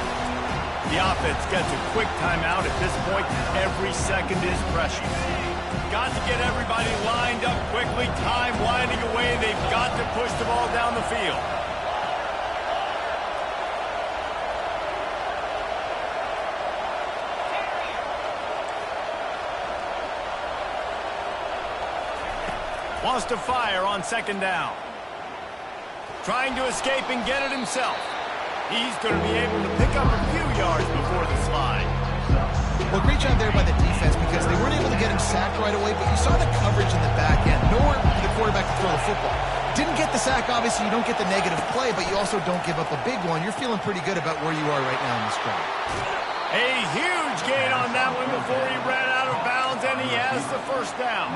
The offense gets a quick timeout. At this point, every second is precious. Got to get everybody lined up quickly. Time winding away. They've got to push the ball down the field. Wants to fire on 2nd down. Trying to escape and get it himself. He's going to be able to pick up a few yards before the slide. Well, great job there by the defense because they weren't able to get him sacked right away, but you saw the coverage in the back end. Nowhere for the quarterback to throw the football. Didn't get the sack, obviously. You don't get the negative play, but you also don't give up a big one. You're feeling pretty good about where you are right now in this drive. A huge gain on that one before he ran out of bounds, and he has the 1st down.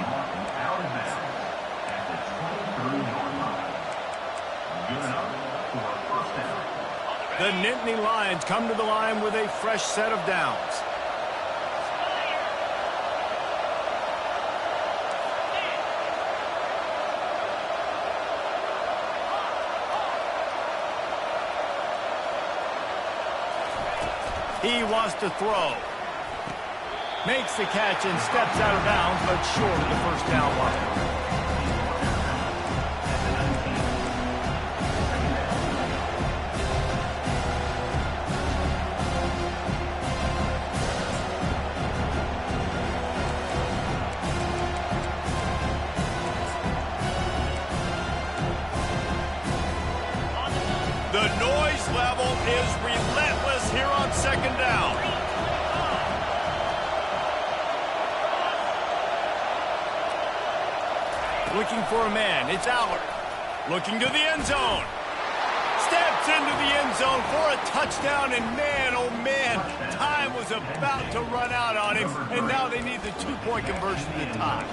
The Nittany Lions come to the line with a fresh set of downs. He wants to throw. Makes the catch and steps out of bounds, but short of the 1st down line. The noise level is relentless here on 2nd down. Looking for a man. It's Allard. Looking to the end zone. Steps into the end zone for a touchdown, and man, oh man, time was about to run out on him, and now they need the 2-point conversion to tie.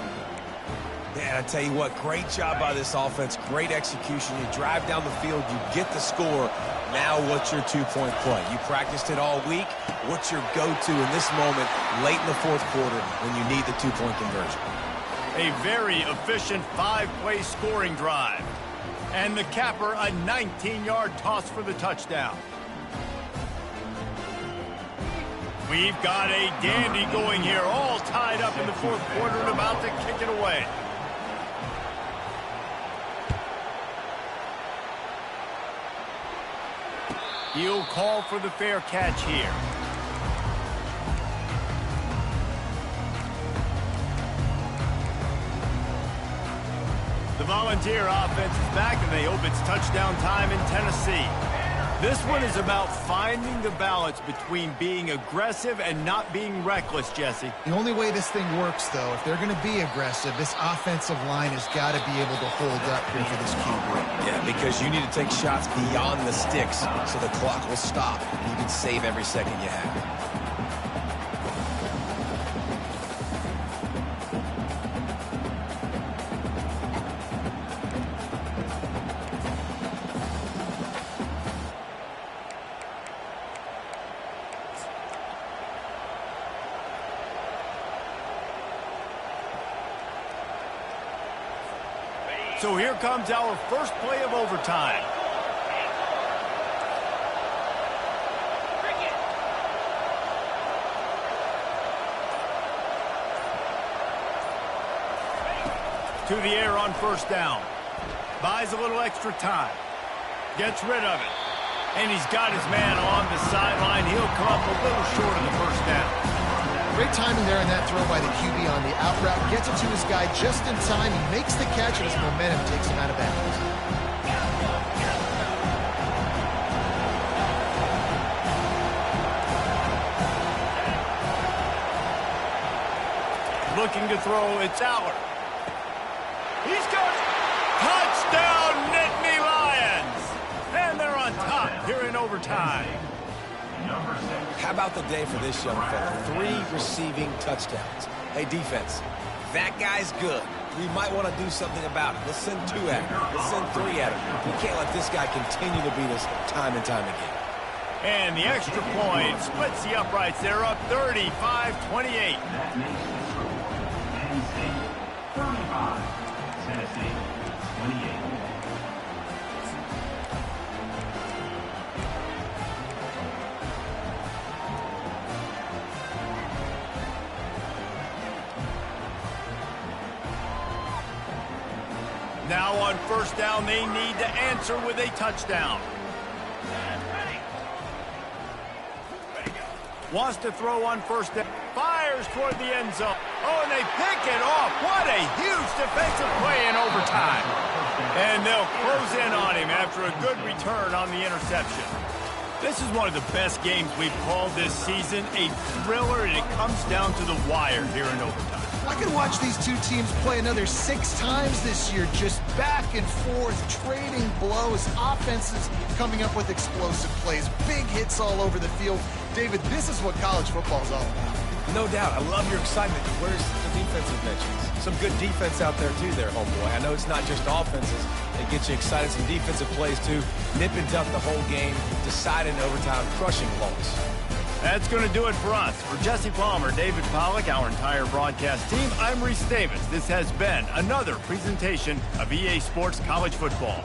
Man, I tell you what, great job by this offense. Great execution. You drive down the field, you get the score. Now what's your 2-point play? You practiced it all week. What's your go-to in this moment late in the 4th quarter when you need the 2-point conversion? A very efficient 5-play scoring drive. And the capper, a 19-yard toss for the touchdown. We've got a dandy going here, all tied up in the 4th quarter and about to kick it away. He'll call for the fair catch here. The Volunteer offense is back, and they hope it's touchdown time in Tennessee. This one is about finding the balance between being aggressive and not being reckless, Jesse. The only way this thing works, though, if they're going to be aggressive, this offensive line has got to be able to hold up here for this QB. Yeah, because you need to take shots beyond the sticks so the clock will stop and you can save every second you have. So here comes our first play of overtime. To the air on first down. Buys a little extra time. Gets rid of it. And he's got his man on the sideline. He'll come up a little short of the first down. Great timing there in that throw by the QB on the out route. Gets it to his guy just in time. He makes the catch, and his momentum takes him out of bounds. Looking to throw, it's Aller. He's got it. Touchdown, Nittany Lions. And they're on top here in overtime. How about the day for this young fella? 3 receiving touchdowns. Hey, defense, that guy's good. We might want to do something about it. Let's send 2 at him. Let's send 3 at him. We can't let this guy continue to beat us time and time again. And the extra point splits the uprights. They're up 35-28. 35, Tennessee, 28. Now on first down, they need to answer with a touchdown. Wants to throw on first down. Fires toward the end zone. Oh, and they pick it off. What a huge defensive play in overtime. And they'll close in on him after a good return on the interception. This is one of the best games we've called this season. A thriller, and it comes down to the wire here in overtime. I could watch these two teams play another 6 times this year, just back and forth, trading blows, offenses coming up with explosive plays, big hits all over the field. David, this is what college football is all about. No doubt. I love your excitement. Where's the defensive mentions? Some good defense out there, too, there, homeboy. I know it's not just offenses. They get you excited. Some defensive plays, too. Nip and tuck the whole game. Decided in overtime, crushing loss. That's going to do it for us. For Jesse Palmer, David Pollack, our entire broadcast team, I'm Reese Davis. This has been another presentation of EA Sports College Football.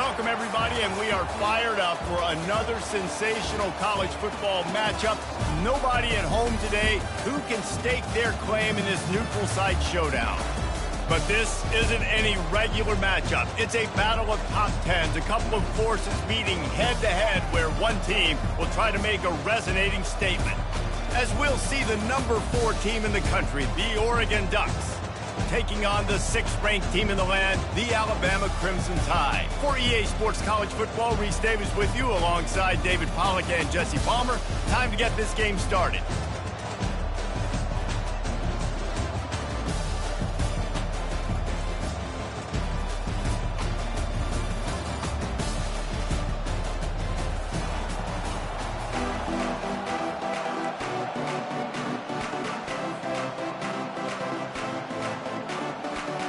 Welcome, everybody, and we are fired up for another sensational college football matchup. Nobody at home today who can stake their claim in this neutral site showdown. But this isn't any regular matchup. It's a battle of top tens, a couple of forces meeting head-to-head where one team will try to make a resonating statement. As we'll see the number 4 team in the country, the Oregon Ducks, taking on the 6th-ranked team in the land, the Alabama Crimson Tide. For EA Sports College Football, Reese Davis with you alongside David Pollack and Jesse Palmer. Time to get this game started.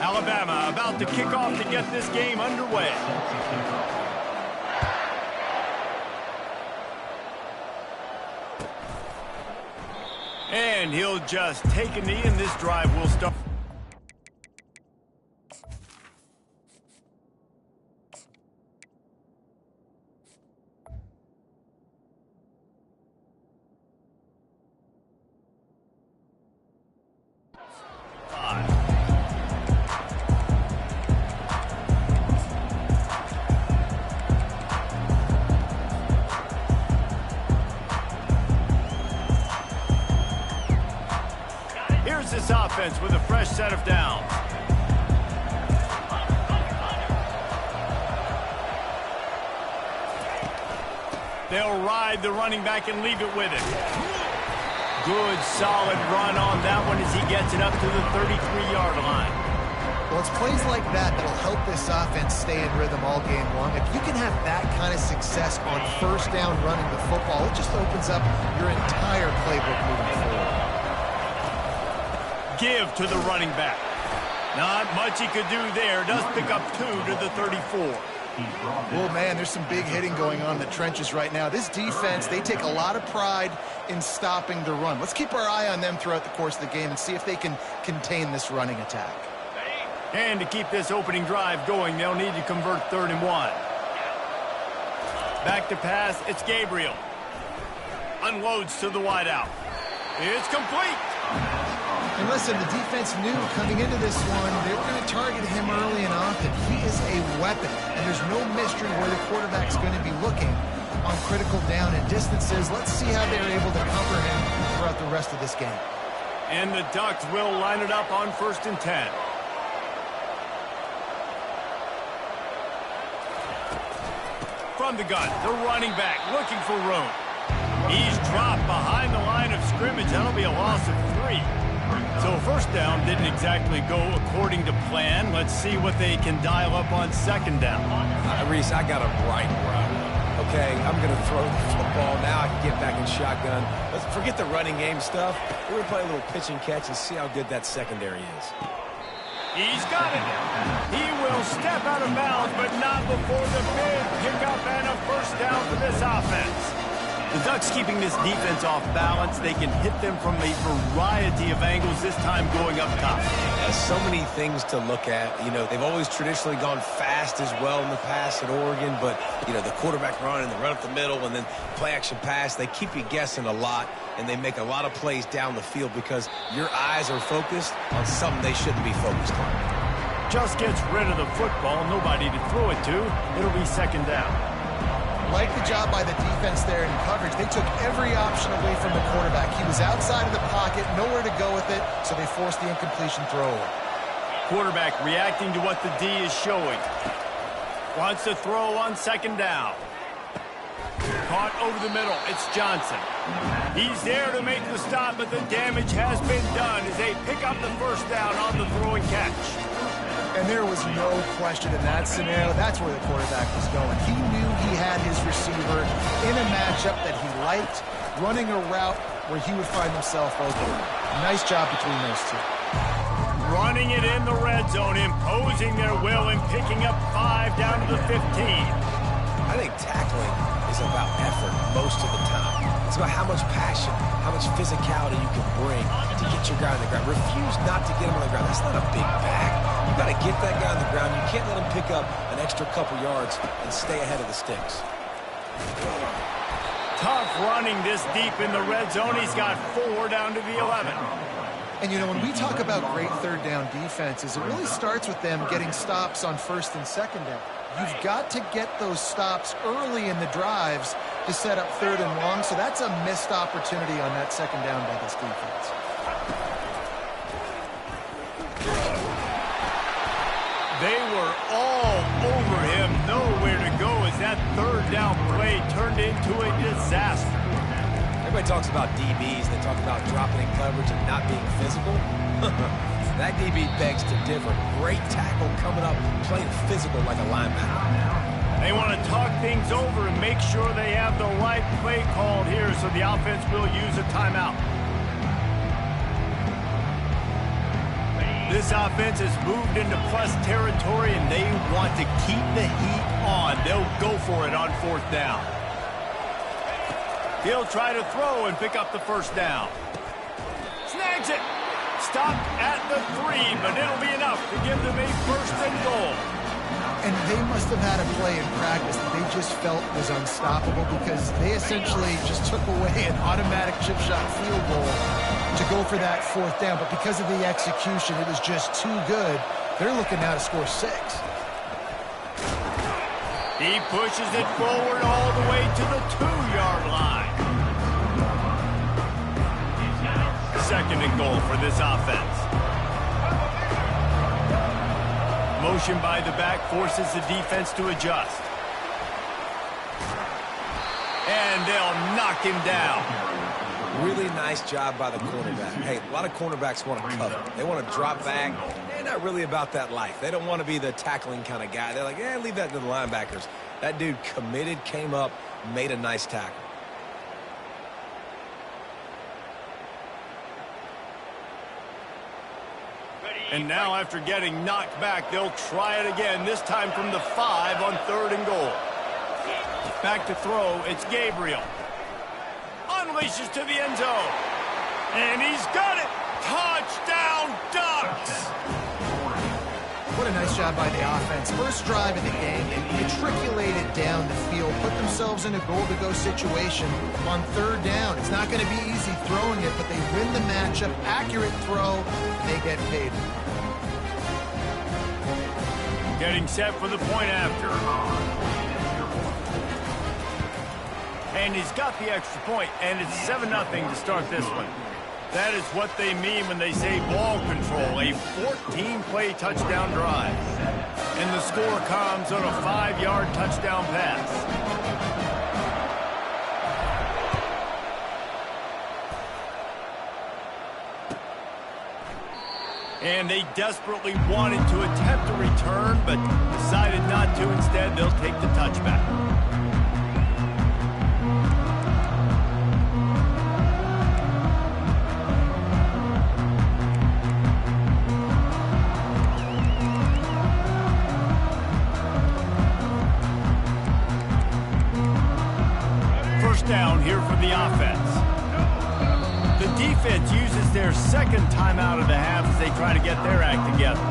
Alabama about to kick off to get this game underway. And he'll just take a knee, and this drive will start. Here's this offense with a fresh set of downs. They'll ride the running back and leave it with him. Good, solid run on that one as he gets it up to the 33-yard line. Well, it's plays like that that'll help this offense stay in rhythm all game long. If you can have that kind of success on first down running the football, it just opens up your entire playbook moving forward. Give to the running back. Not much he could do there. Does pick up 2 to the 34. Oh, man, there's some big hitting going on in the trenches right now. This defense, they take a lot of pride in stopping the run. Let's keep our eye on them throughout the course of the game and see if they can contain this running attack. And to keep this opening drive going, they'll need to convert 3rd and 1. Back to pass, it's Gabriel. Unloads to the wideout. It's complete. And listen, the defense knew coming into this one, they were going to target him early and often. He is a weapon, and there's no mystery where the quarterback's going to be looking on critical down and distances. Let's see how they're able to cover him throughout the rest of this game. And the Ducks will line it up on 1st and 10. From the gun, the running back looking for room. He's dropped behind the line of scrimmage. That'll be a loss of 3. So 1st down didn't exactly go according to plan. Let's see what they can dial up on 2nd down. Reese, I got him right where I want. Okay, I'm going to throw the football. Now I can get back in shotgun. Let's forget the running game stuff. We're going to play a little pitch and catch and see how good that secondary is. He's got it. He will step out of bounds, but not before the big pickup and a 1st down for this offense. The Ducks keeping this defense off balance. They can hit them from a variety of angles, this time going up top. There's so many things to look at. You know, they've always traditionally gone fast as well in the past at Oregon, but, you know, the quarterback run and the run up the middle and then play-action pass, they keep you guessing a lot, and they make a lot of plays down the field because your eyes are focused on something they shouldn't be focused on. Just gets rid of the football, nobody to throw it to. It'll be 2nd down. Like the job by the defense there in coverage. They took every option away from the quarterback. He was outside of the pocket, nowhere to go with it, so they forced the incompletion throw. Quarterback reacting to what the D is showing. Wants to throw on 2nd down. Caught over the middle. It's Johnson. He's there to make the stop, but the damage has been done as they pick up the 1st down on the throw and catch. And there was no question in that scenario. That's where the quarterback was going. He knew he had his receiver in a matchup that he liked, running a route where he would find himself open. Nice job between those two. Running it in the red zone, imposing their will and picking up 5 down to the 15. I think tackling is about effort most of the time. It's about how much passion, how much physicality you can bring to get your guy on the ground. Refuse not to get him on the ground. That's not a big back. You've got to Get that guy on the ground. You can't let him pick up an extra couple yards and stay ahead of the sticks. Tough running this deep in the red zone. He's got 4 down to the 11. And, you know, when we talk about great third down defenses, it really starts with them getting stops on first and second down. You've got to get those stops early in the drives to set up third and long, so that's a missed opportunity on that second down by this defense. They were all over him, nowhere to go as that third down play turned into a disaster. Everybody talks about DBs. They talk about dropping in coverage and not being physical. That DB begs to differ. Great tackle coming up, playing physical like a linebacker. They want to talk things over and make sure they have the right play called here, so the offense will use a timeout. This offense has moved into plus territory, and they want to keep the heat on. They'll go for it on 4th down. He'll try to throw and pick up the first down. Snags it. Stopped at the 3, but it'll be enough to give them a 1st and goal. And they must have had a play in practice that they just felt was unstoppable because they essentially just took away an automatic chip shot field goal to go for that 4th down. But because of the execution, it was just too good. They're looking now to score 6. He pushes it forward all the way to the 2-yard line. 2nd and goal for this offense. Motion by the back forces the defense to adjust. And they'll knock him down. Really nice job by the cornerback. Hey, a lot of cornerbacks want to cover. They want to drop back. They're not really about that life. They don't want to be the tackling kind of guy. They're like, leave that to the linebackers. That dude committed, came up, made a nice tackle. And now after getting knocked back, they'll try it again, this time from the 5 on 3rd and goal. Back to throw, it's Gabriel. Unleashes to the end zone. And he's got it. Touchdown, Ducks. What a nice job by the offense. First drive in the game, they matriculated down the field, put themselves in a goal-to-go situation on 3rd down. It's not going to be easy throwing it, but they win the matchup. Accurate throw, and they get paid. Getting set for the point after. And he's got the extra point, and it's 7-0 to start this one. That is what they mean when they say ball control, a 14-play touchdown drive. And the score comes on a 5-yard touchdown pass. And they desperately wanted to attempt a return, but decided not to. Instead, they'll take the touchback. First down here for the offense. The defense uses their 2nd timeout of the half as they try to get their act together.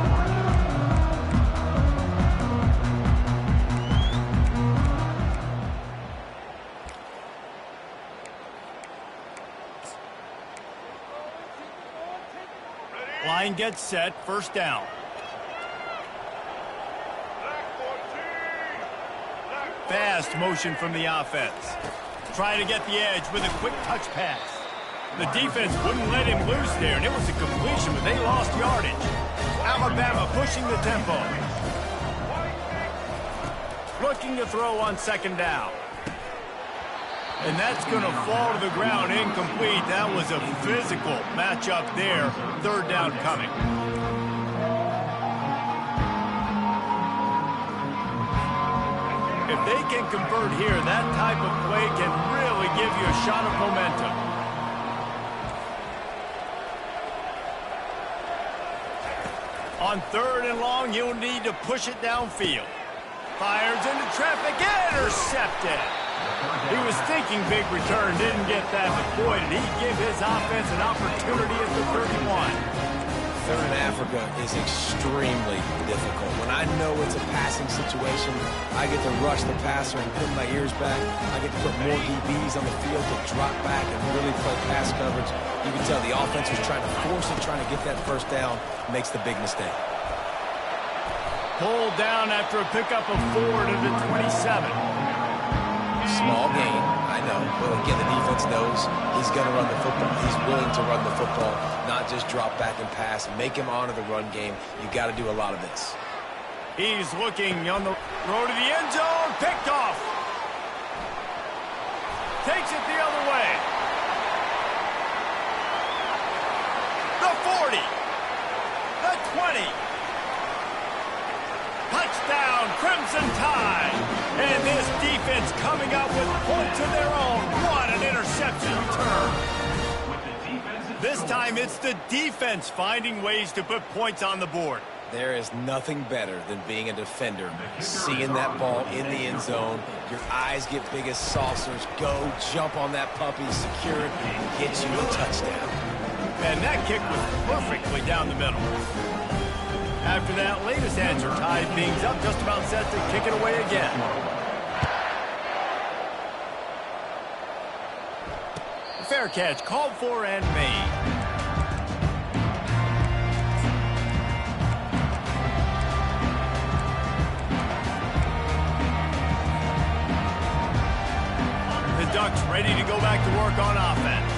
Line gets set, 1st down. Fast motion from the offense. Trying to get the edge with a quick touch pass. The defense wouldn't let him loose there, and it was a completion, but they lost yardage. Alabama pushing the tempo. Looking to throw on 2nd down. And that's going to fall to the ground incomplete. That was a physical matchup there. 3rd down coming. If they can convert here, that type of play can really give you a shot of momentum. On 3rd and long, you'll need to push it downfield. Fires into traffic, intercepted. He was thinking big return, didn't get that, but boy, did he give his offense an opportunity at the 31. third in Africa is extremely difficult. When I know it's a passing situation, I get to rush the passer and put my ears back. I get to put more DBs on the field to drop back and really play pass coverage. You can tell the offense was trying to force it, trying to get that first down, makes the big mistake. Pulled down after a pickup of 4 to the 27. Small gain, I know. But again, the defense knows he's going to run the football. He's willing to run the football, not just drop back and pass. Make him honor the run game. You got to do a lot of this. He's looking on the road to the end zone. Picked off. Takes it the other way. The 40. The 20. Touchdown, Crimson Tide. And this defense coming up with points of their own. What an interception return. This time it's the defense finding ways to put points on the board. There is nothing better than being a defender, seeing that ball in the end zone. Your eyes get big as saucers. Go, jump on that puppy, secure it, and get you a touchdown. And that kick was perfectly down the middle. After that latest answer tied things up, just about set to kick it away again. Fair catch, called for and made. The Ducks ready to go back to work on offense.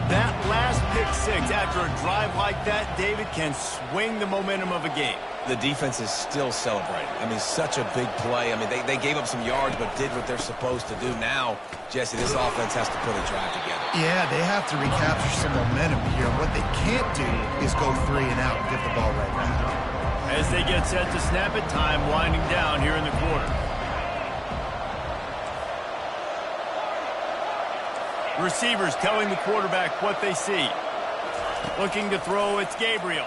That last pick six after a drive like that, David, can swing the momentum of a game. The defense is still celebrating. I mean, such a big play. I mean, they gave up some yards but did what they're supposed to do. Now, Jesse, this offense has to put a drive together. Yeah, they have to recapture some momentum here. What they can't do is go 3 and out and give the ball right back. As they get set to snap it, time winding down here in the quarter. Receivers telling the quarterback what they see. Looking to throw, it's Gabriel.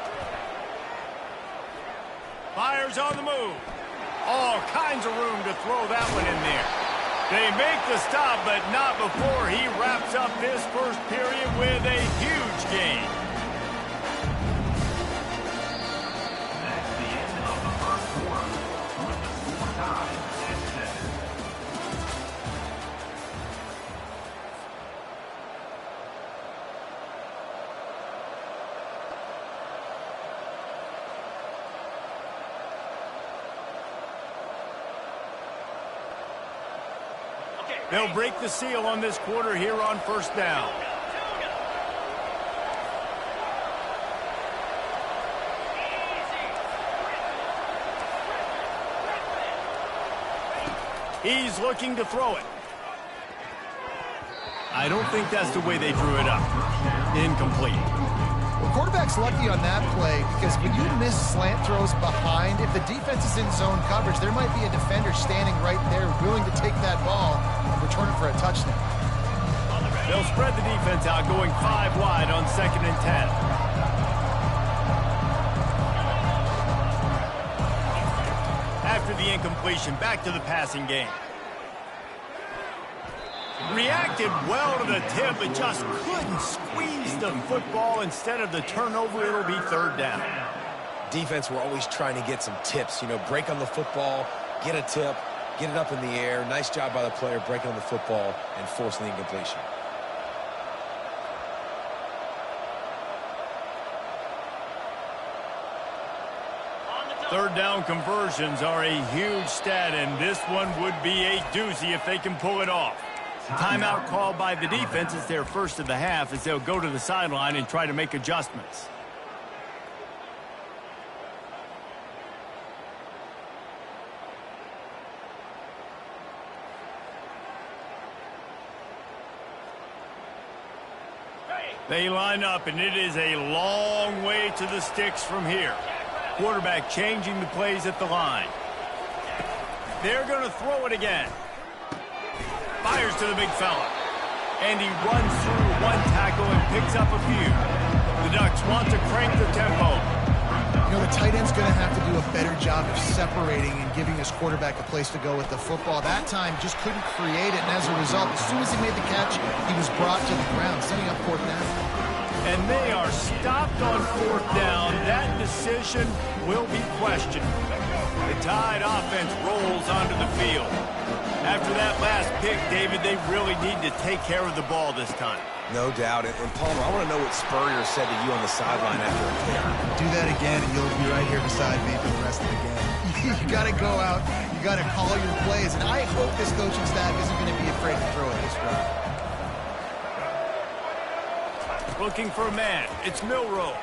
Fires on the move. All kinds of room to throw that one in there. They make the stop, but not before he wraps up this first period with a huge gain. That's the end of the first quarter with the score tied at 7. They'll break the seal on this quarter here on first down. He's looking to throw it. I don't think that's the way they drew it up. Incomplete. Well, quarterback's lucky on that play because when you miss slant throws behind, if the defense is in zone coverage, there might be a defender standing right there willing to take that ball and return it for a touchdown. They'll spread the defense out, going 5 wide on 2nd and 10. After the incompletion, back to the passing game. Reacted well to the tip, but just couldn't squeeze the football. Instead of the turnover, it'll be 3rd down. Defense, we're always trying to get some tips. You know, break on the football, get a tip, get it up in the air. Nice job by the player breaking on the football and forcing the incompletion. Third down conversions are a huge stat, and this one would be a doozy if they can pull it off. Timeout called by the defense is their first of the half as they'll go to the sideline and try to make adjustments. They line up, and it is a long way to the sticks from here. Quarterback changing the plays at the line. They're going to throw it again. Fires to the big fella. And he runs through one tackle and picks up a few. The Ducks want to crank the tempo. You know, the tight end's going to have to do a better job of separating and giving his quarterback a place to go with the football. That time just couldn't create it, and as a result, as soon as he made the catch, he was brought to the ground, setting up 4th down. And they are stopped on fourth down. That decision will be questioned. The Tide offense rolls onto the field. After that last pick, David, they really need to take care of the ball this time. No doubt. And Palmer, I want to know what Spurrier said to you on the sideline after a pick. Do that again, and you'll be right here beside me for the rest of the game. You got to go out. You got to call your plays. And I hope this coaching staff isn't going to be afraid to throw it this drive. Looking for a man. It's Milroe.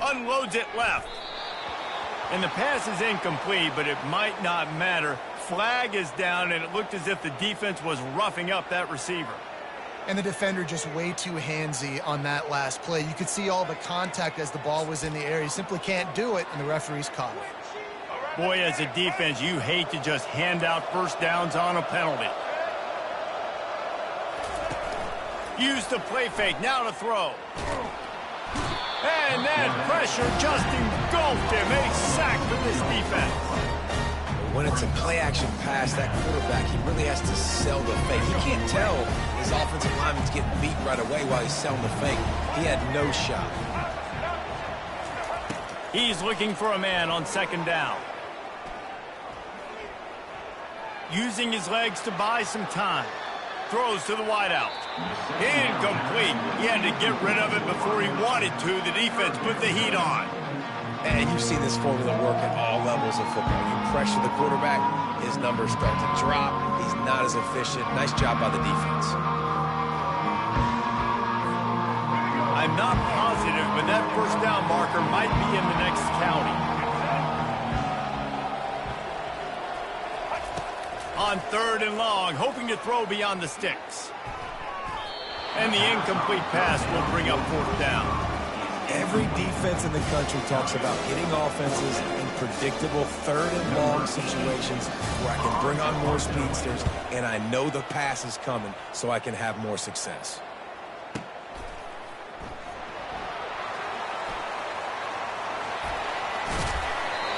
Unloads it left. And the pass is incomplete, but it might not matter. Flag is down, and it looked as if the defense was roughing up that receiver. And the defender just way too handsy on that last play. You could see all the contact as the ball was in the air. You simply can't do it, and the referee's caught it. Boy, as a defense, you hate to just hand out first downs on a penalty. Use the play fake, now to throw. And that pressure just engulfed him. A sack for this defense. When it's a play-action pass, that quarterback, he really has to sell the fake. He can't tell his offensive lineman's getting beat right away while he's selling the fake. He had no shot. He's looking for a man on second down. Using his legs to buy some time. Throws to the wideout. Incomplete. He had to get rid of it before he wanted to. The defense put the heat on. And you've seen this formula work at all levels of football. You pressure the quarterback, his numbers start to drop. He's not as efficient. Nice job by the defense. I'm not positive, but that first down marker might be in the next county. On third and long, hoping to throw beyond the sticks. And the incomplete pass will bring up fourth down. Every defense in the country talks about getting offenses in predictable third and long situations where I can bring on more speedsters and I know the pass is coming so I can have more success.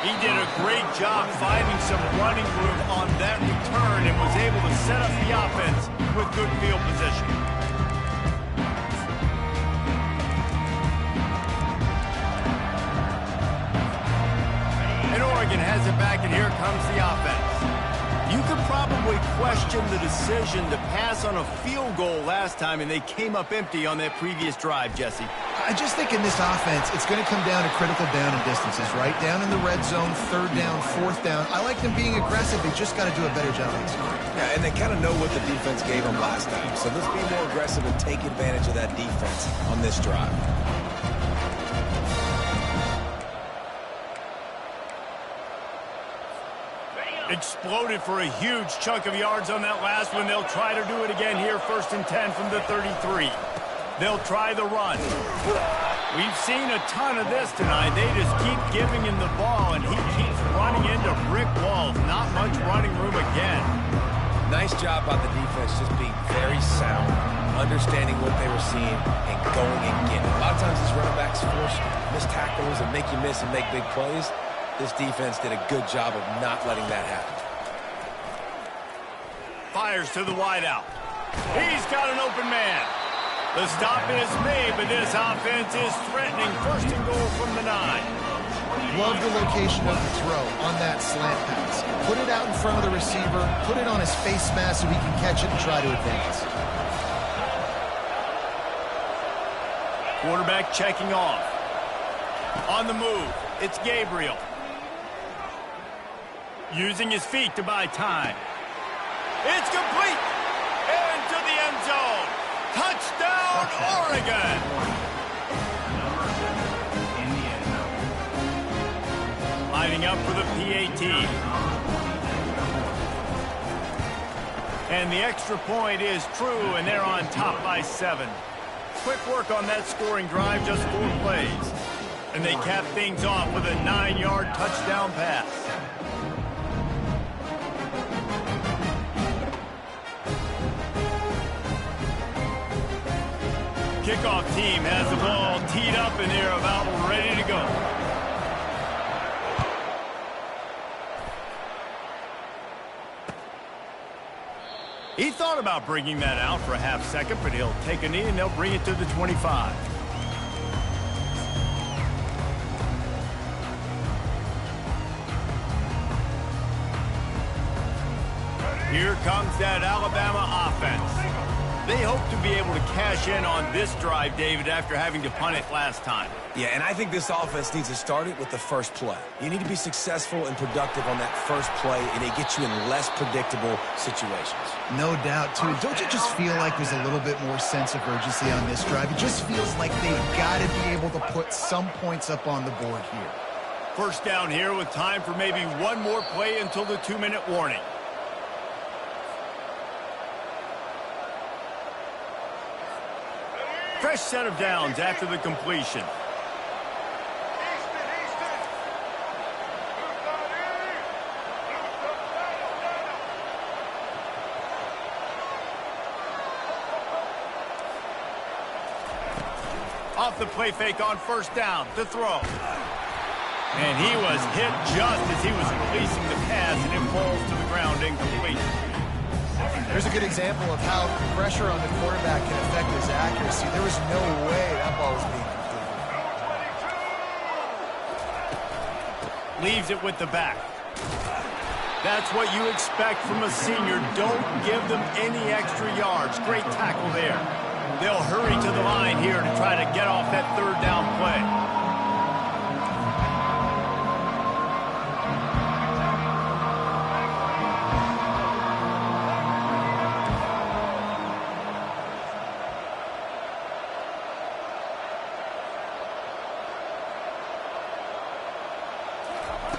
He did a great job finding some running room on that return and was able to set up the offense with good field position. And Oregon has it back, and here comes the offense. You could probably question the decision to pass on a field goal last time, and they came up empty on that previous drive, Jesse. I just think in this offense, it's going to come down to critical down and distances, right? Down in the red zone, third down, fourth down. I like them being aggressive. They just got to do a better job. Yeah, and they kind of know what the defense gave them last time. So let's be more aggressive and take advantage of that defense on this drive. Exploded for a huge chunk of yards on that last one. They'll try to do it again here, 1st and 10 from the 33. They'll try the run. We've seen a ton of this tonight. They just keep giving him the ball, and he keeps running into brick walls. Not much running room again. Nice job by the defense, just being very sound, understanding what they were seeing, and going and getting it. A lot of times these running backs force missed tackles and make you miss and make big plays. This defense did a good job of not letting that happen. Fires to the wideout. He's got an open man. The stop is made, but this offense is threatening. 1st and goal from the 9. Love the location of the throw on that slant pass. Put it out in front of the receiver, put it on his face mask so he can catch it and try to advance. Quarterback checking off. On the move, it's Gabriel. Using his feet to buy time. It's complete. Into the end zone. Touchdown, Oregon. Lining up for the PAT. And the extra point is true, and they're on top by 7. Quick work on that scoring drive, just 4 plays. And they cap things off with a 9-yard touchdown pass. Kickoff team has the ball teed up, and they're about ready to go. He thought about bringing that out for a half second, but he'll take a knee and they'll bring it to the 25. Here comes that Alabama offense. They hope to be able to cash in on this drive, David, after having to punt it last time. Yeah, and I think this offense needs to start it with the first play. You need to be successful and productive on that first play, and it gets you in less predictable situations. No doubt, too. Don't you just feel like there's a little bit more sense of urgency on this drive? It just feels like they've got to be able to put some points up on the board here. First down here with time for maybe one more play until the 2-minute warning. Fresh set of downs after the completion. Off the play fake on first down to throw. And he was hit just as he was releasing the pass, and it falls to the ground incomplete. Here's a good example of how pressure on the quarterback can affect his accuracy. There was no way that ball was being completed. Leaves it with the back. That's what you expect from a senior. Don't give them any extra yards. Great tackle there. They'll hurry to the line here to try to get off that third down play.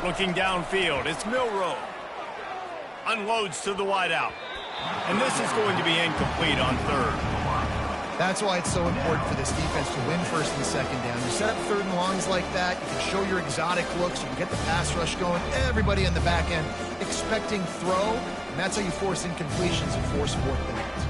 Looking downfield, it's Milroe. Unloads to the wideout. And this is going to be incomplete on third. That's why it's so important for this defense to win first and second down. You set up third and longs like that, you can show your exotic looks, you can get the pass rush going, everybody in the back end expecting throw, and that's how you force incompletions and force fourth downs.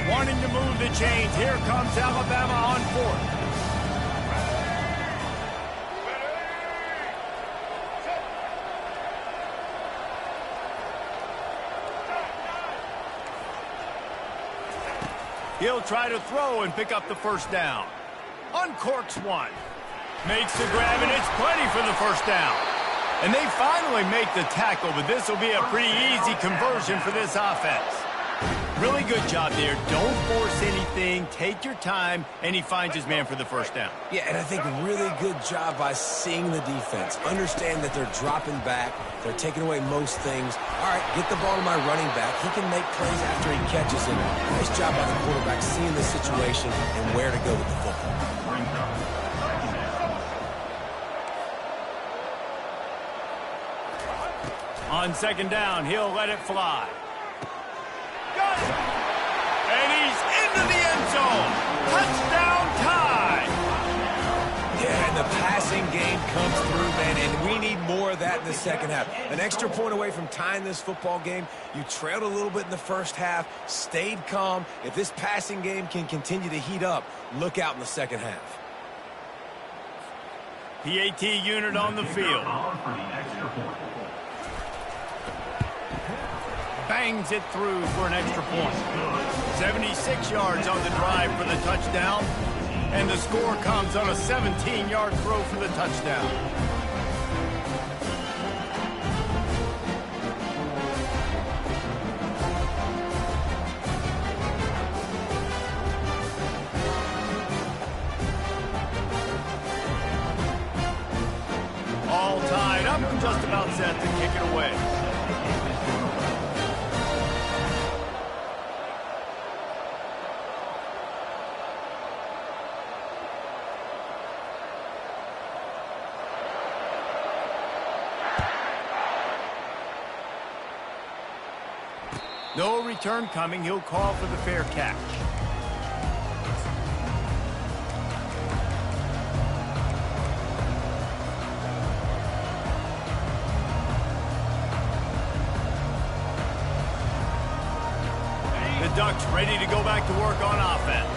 Wanting to move the chains. Here comes Alabama on fourth. He'll try to throw and pick up the first down. Uncorks one. Makes the grab, and it's plenty for the first down. And they finally make the tackle, but this will be a pretty easy conversion for this offense. Really good job there. Don't force anything. Take your time, and he finds his man for the first down. Yeah, and I think really good job by seeing the defense. Understand that they're dropping back. They're taking away most things. All right, get the ball to my running back. He can make plays after he catches it. Nice job by the quarterback seeing the situation and where to go with the football. On second down, he'll let it fly. Got it! And he's into the end zone. Touchdown time! Yeah, and the passing game comes through, man, and we need more of that in the second half. An extra point away from tying this football game. You trailed a little bit in the first half, stayed calm. If this passing game can continue to heat up, look out in the second half. PAT unit on the field. Bangs it through for an extra point. 76 yards on the drive for the touchdown. And the score comes on a 17-yard throw for the touchdown. All tied up and just about set to kick it away. No return coming. He'll call for the fair catch. The Ducks ready to go back to work on offense.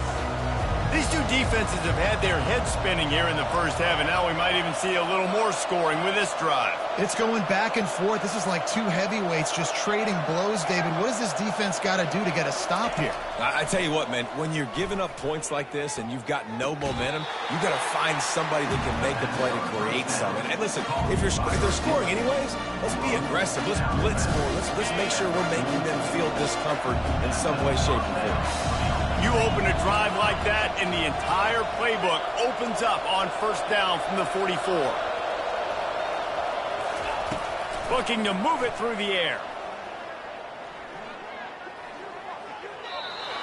These two defenses have had their heads spinning here in the first half, and now we might even see a little more scoring with this drive. It's going back and forth. This is like two heavyweights just trading blows, David. What does this defense got to do to get a stop here? I tell you what, man, when you're giving up points like this and you've got no momentum, you've got to find somebody that can make the play to create something. And listen, if they're scoring anyways, let's be aggressive. Let's blitz more. Let's make sure we're making them feel discomfort in some way, shape, or form. You open a drive like that, and the entire playbook opens up on first down from the 44. Looking to move it through the air.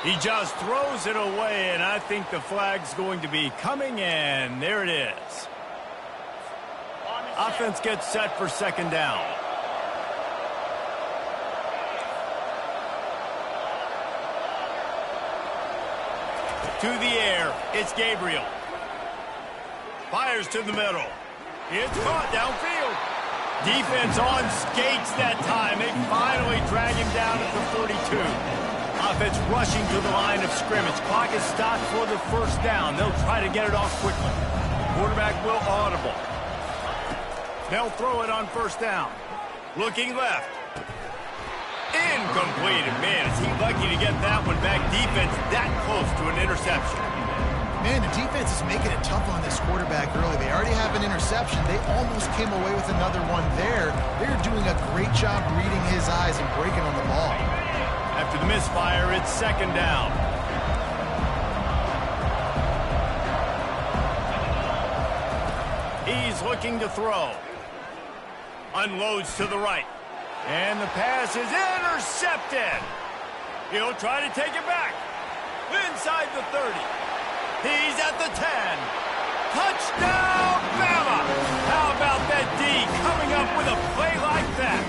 He just throws it away, and I think the flag's going to be coming in. There it is. Offense gets set for second down. To the air, it's Gabriel. Fires to the middle. It's caught downfield. Defense on skates that time. They finally drag him down at the 42. Offense rushing to the line of scrimmage. Clock is stopped for the first down. They'll try to get it off quickly. Quarterback will audible. They'll throw it on first down. Looking left. Incomplete. Man, is he lucky to get that one back. Defense that close to an interception. Man, the defense is making it tough on this quarterback early. They already have an interception. They almost came away with another one there. They're doing a great job reading his eyes and breaking on the ball. After the misfire, it's second down. He's looking to throw. Unloads to the right. And the pass is intercepted. He'll try to take it back. Inside the 30. He's at the 10. Touchdown, Bama! How about that D coming up with a play like that?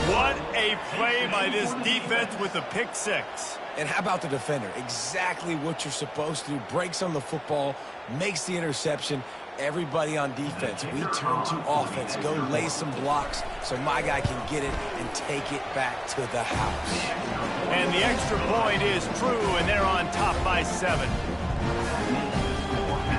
What a play by this defense with a pick six. And how about the defender? Exactly what you're supposed to do. Breaks on the football, makes the interception. Everybody on defense, we turn to offense. Go lay some blocks so my guy can get it and take it back to the house. And the extra point is true, and they're on top by 7.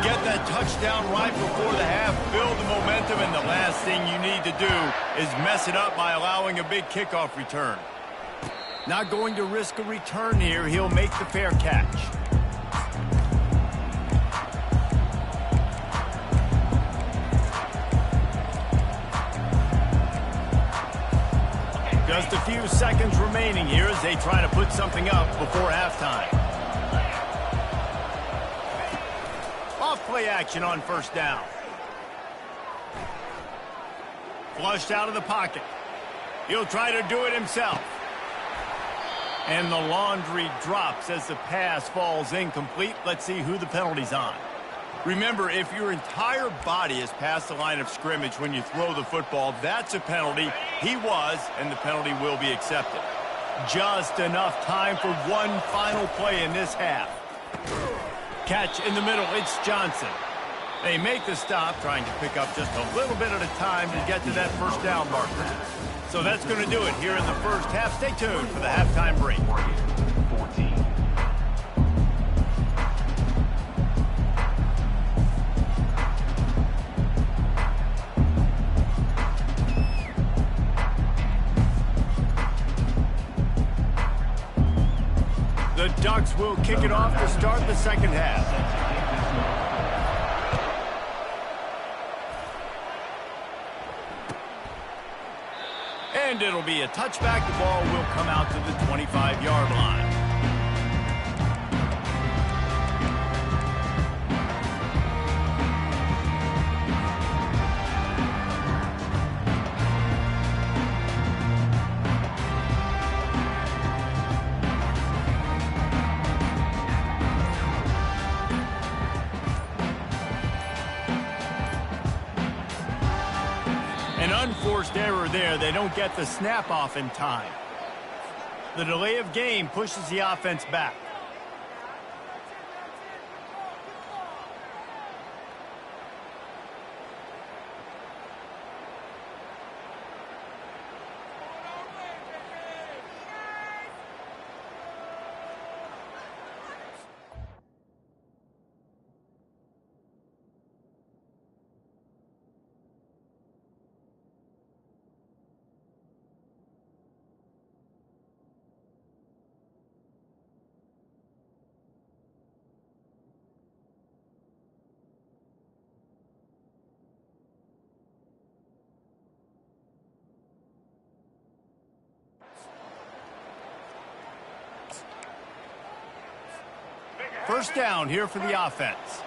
Get that touchdown right before the half, build the momentum, and the last thing you need to do is mess it up by allowing a big kickoff return. Not going to risk a return here. He'll make the fair catch. Just a few seconds remaining here as they try to put something up before halftime. Off play action on first down. Flushed out of the pocket. He'll try to do it himself. And the laundry drops as the pass falls incomplete. Let's see who the penalty's on. Remember, if your entire body is past the line of scrimmage when you throw the football, that's a penalty. He was, and the penalty will be accepted. Just enough time for one final play in this half. Catch in the middle, it's Johnson. They make the stop, trying to pick up just a little bit at a time to get to that first down marker. So that's going to do it here in the first half. Stay tuned for the halftime break. 14. The Ducks will kick it off to start the second half. And it'll be a touchback. The ball will come out to the 25-yard line. An unforced error there. They don't get the snap off in time. The delay of game pushes the offense back. First down here for the offense.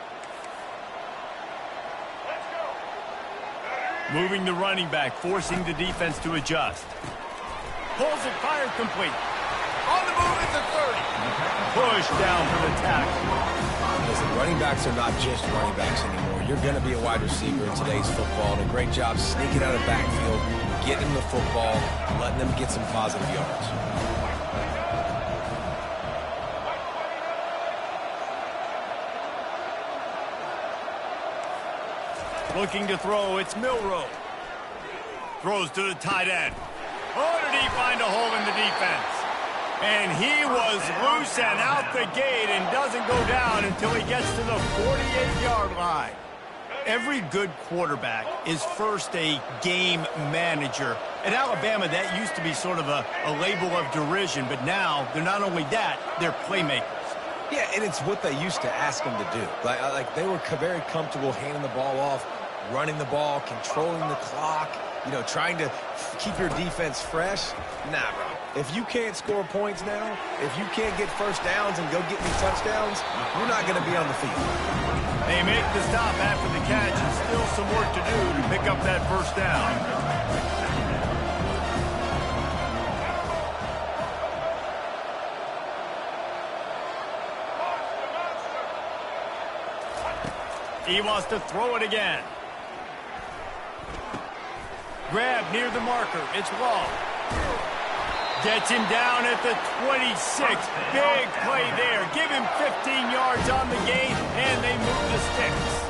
Moving the running back, forcing the defense to adjust. Pulls it, fires complete. On the move at the 30. Push down for the tackle. Listen, running backs are not just running backs anymore. You're going to be a wide receiver in today's football, and a great job sneaking out of backfield, getting them the football, letting them get some positive yards. Looking to throw, it's Milrow. Throws to the tight end. Oh, did he find a hole in the defense? And he was loose and out the gate and doesn't go down until he gets to the 48-yard line. Every good quarterback is first a game manager. At Alabama, that used to be sort of a label of derision, but now they're not only that, they're playmakers. Yeah, and it's what they used to ask them to do. Like they were very comfortable handing the ball off, running the ball, controlling the clock, trying to keep your defense fresh. Nah, bro. If you can't score points now, if you can't get first downs and go get me touchdowns, you're not going to be on the field. They make the stop after the catch and still some work to do to pick up that first down. He wants to throw it again. Grab near the marker. It's Law. Gets him down at the 26. Big play there. Give him 15 yards on the gain, and they move the sticks.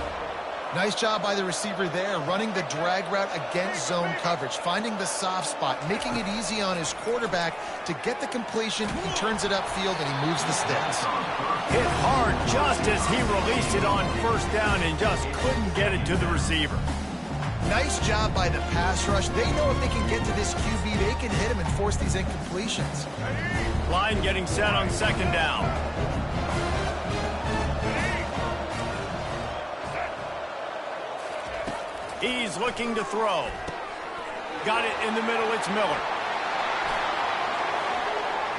Nice job by the receiver there, running the drag route against zone coverage, finding the soft spot, making it easy on his quarterback to get the completion. He turns it upfield, and he moves the sticks. Hit hard just as he released it on first down and just couldn't get it to the receiver. Nice job by the pass rush. They know if they can get to this QB, they can hit him and force these incompletions. Line getting set on second down. He's looking to throw. Got it in the middle. It's Miller.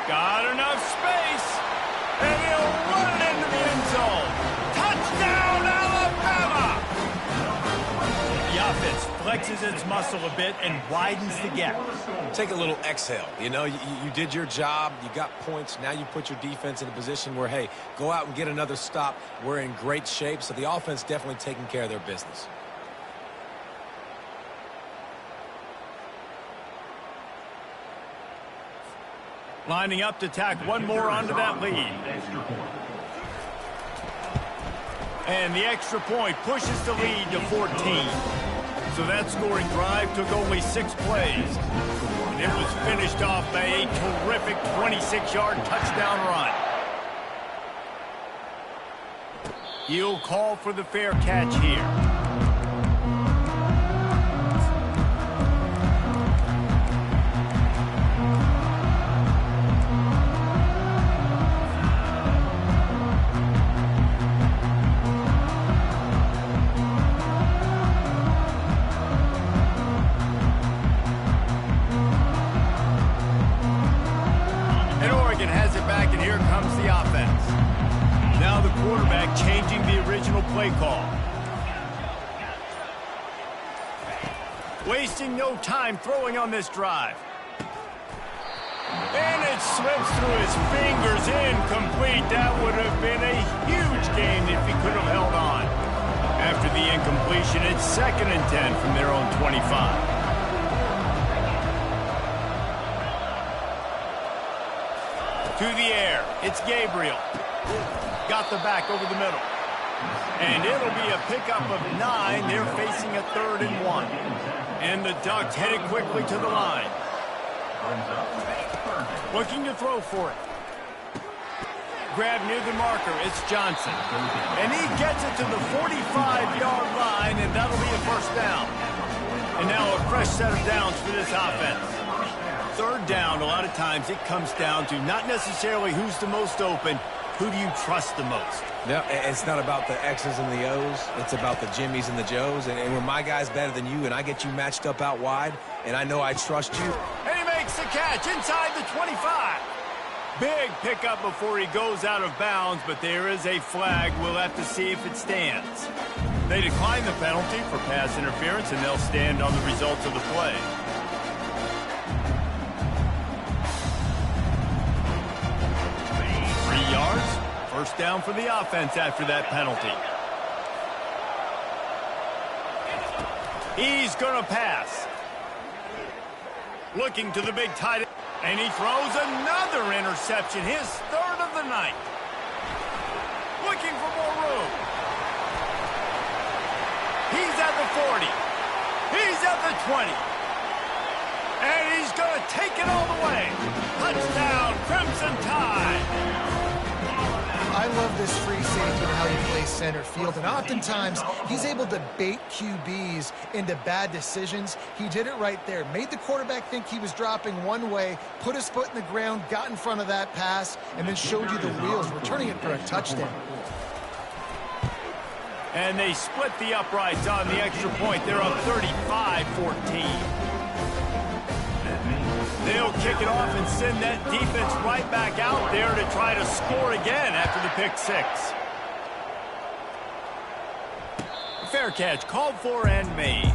Got enough space. And he'll run it into the end zone. Touchdown, Alabama! The offense flexes its muscle a bit and widens the gap. Take a little exhale. You did your job. You got points. Now you put your defense in a position where, hey, go out and get another stop. We're in great shape, so the offense definitely taking care of their business. Lining up to tack one more onto that lead. And the extra point pushes the lead to 14. So that scoring drive took only 6 plays. And it was finished off by a terrific 26-yard touchdown run. He'll call for the fair catch here. Changing the original play call. Wasting no time throwing on this drive. And it slips through his fingers, incomplete. That would have been a huge gain if he could have held on. After the incompletion, it's 2nd and 10 from their own 25. To the air, it's Gabriel. Got the back over the middle. And it'll be a pickup of 9. They're facing a 3rd and 1. And the Ducks headed quickly to the line. Looking to throw for it. Grab near the marker. It's Johnson. And he gets it to the 45-yard line, and that'll be a first down. And now a fresh set of downs for this offense. 3rd down, a lot of times it comes down to not necessarily who's the most open, who do you trust the most? Yeah, it's not about the X's and the O's. It's about the Jimmies and the Joes. And when my guy's better than you and I get you matched up out wide and I know I trust you. And he makes the catch inside the 25. Big pickup before he goes out of bounds, but there is a flag. We'll have to see if it stands. They decline the penalty for pass interference, and they'll stand on the results of the play. First down for the offense after that penalty. He's going to pass. Looking to the big tight end, and he throws another interception, his third of the night. Looking for more room. He's at the 40. He's at the 20. And he's going to take it all the way. Touchdown, Crimson Tide. I love this free safety and how he plays center field, and oftentimes he's able to bait QBs into bad decisions. He did it right there. Made the quarterback think he was dropping one way, put his foot in the ground, got in front of that pass, and then showed you the wheels, returning it for a touchdown. And they split the uprights on the extra point. They're up 35-14. They'll kick it off and send that defense right back out there to try to score again after the pick six. Fair catch called for and made.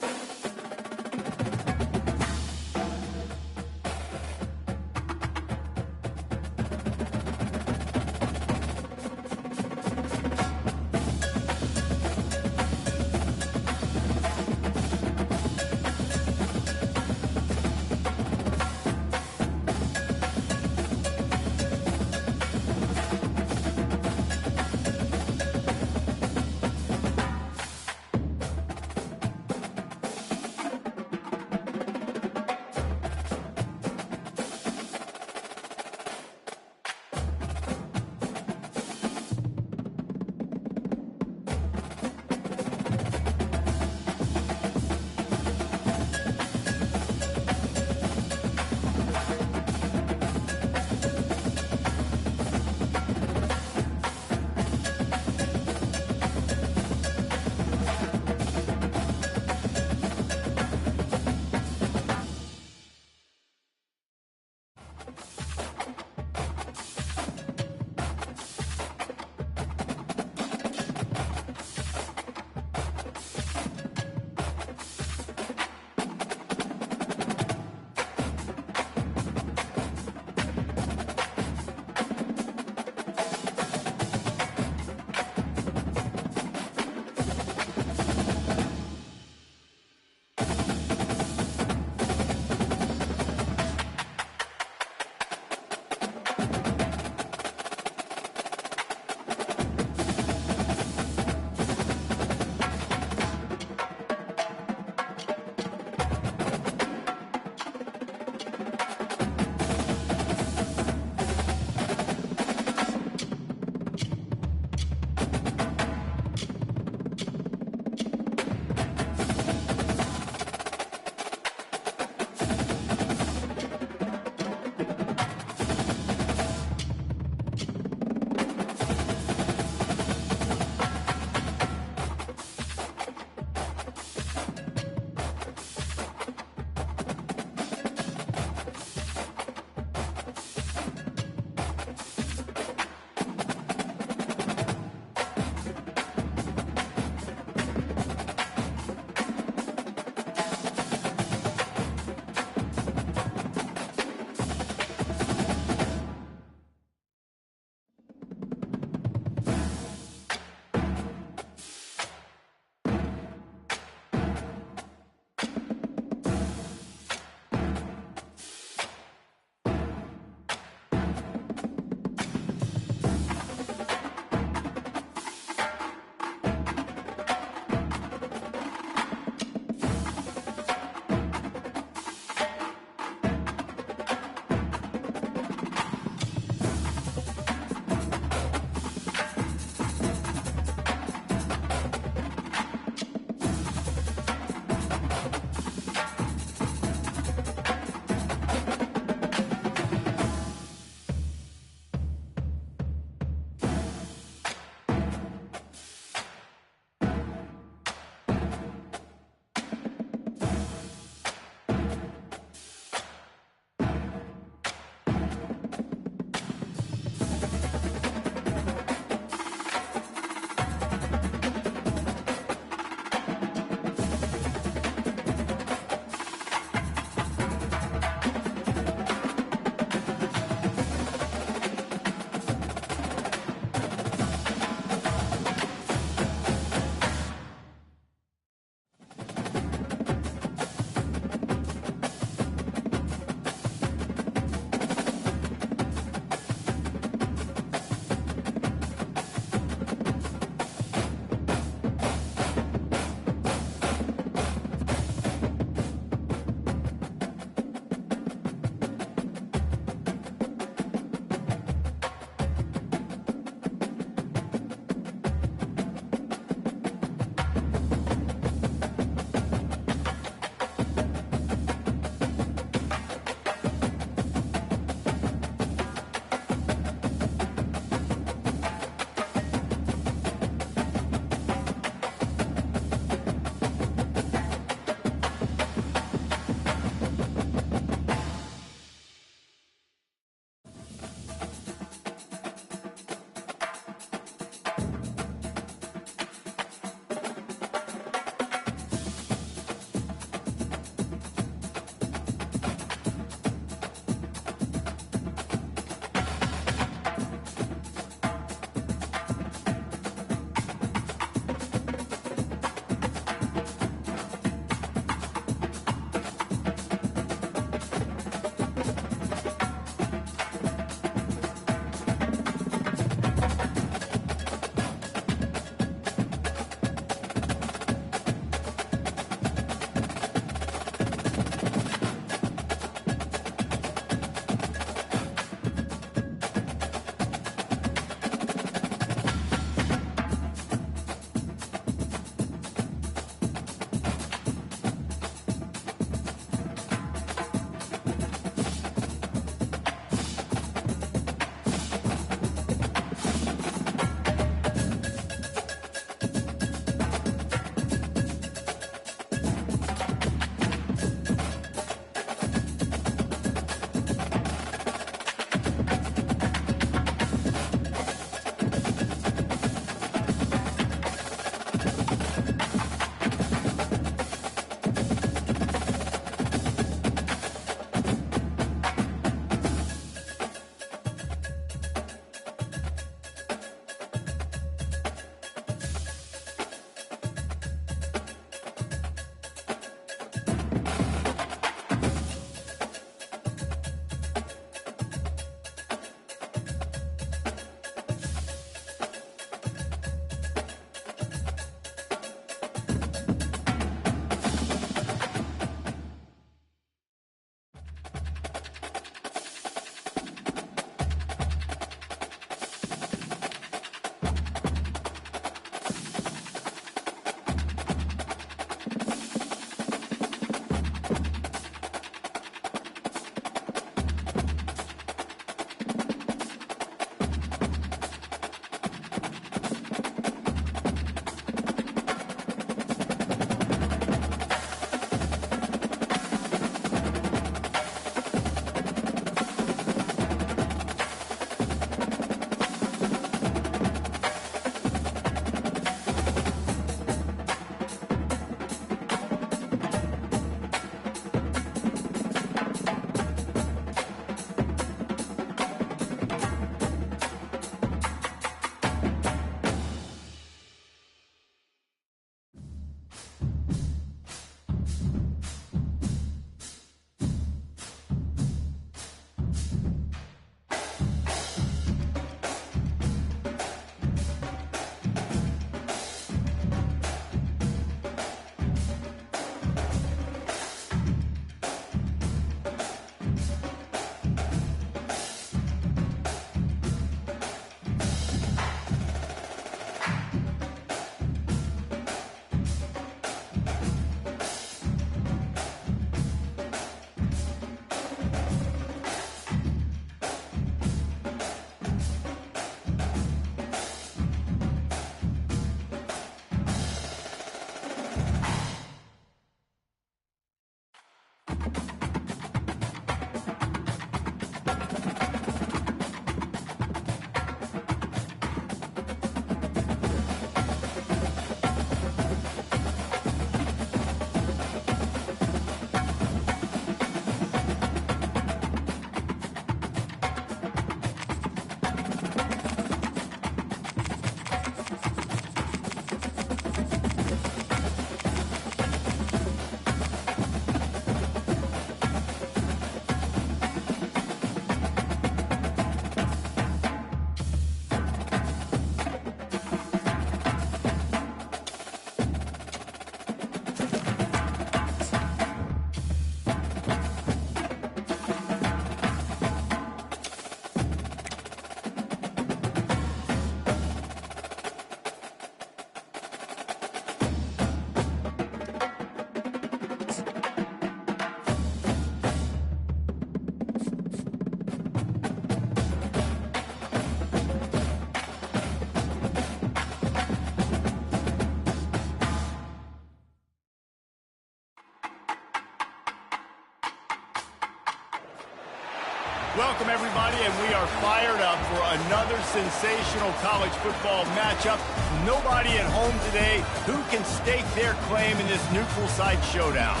Welcome, everybody, and we are fired up for another sensational college football matchup. Nobody at home today who can stake their claim in this neutral site showdown.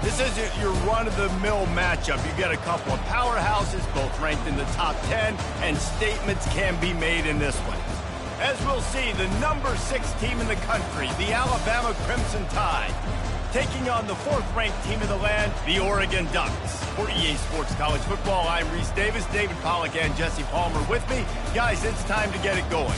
This isn't your run-of-the-mill matchup. You get a couple of powerhouses, both ranked in the top 10, and statements can be made in this one. As we'll see, the number 6 team in the country, the Alabama Crimson Tide, taking on the 4th-ranked team in the land, the Oregon Ducks. For EA Sports College Football, I'm Reese Davis, David Pollack, and Jesse Palmer with me. Guys, it's time to get it going.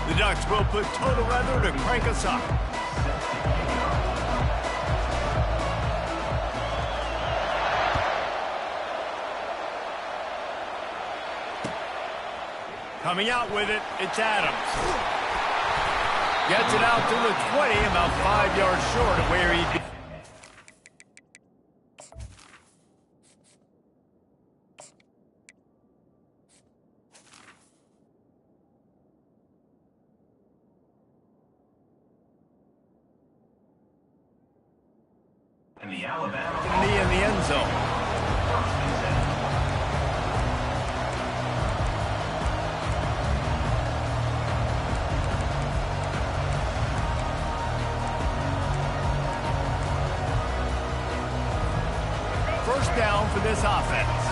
The Ducks will put total weather to crank us up. Coming out with it, it's Adams. Gets it out to the 20, about 5 yards short of where he'd be. And the Alabama Knee in the end zone. First down for this offense.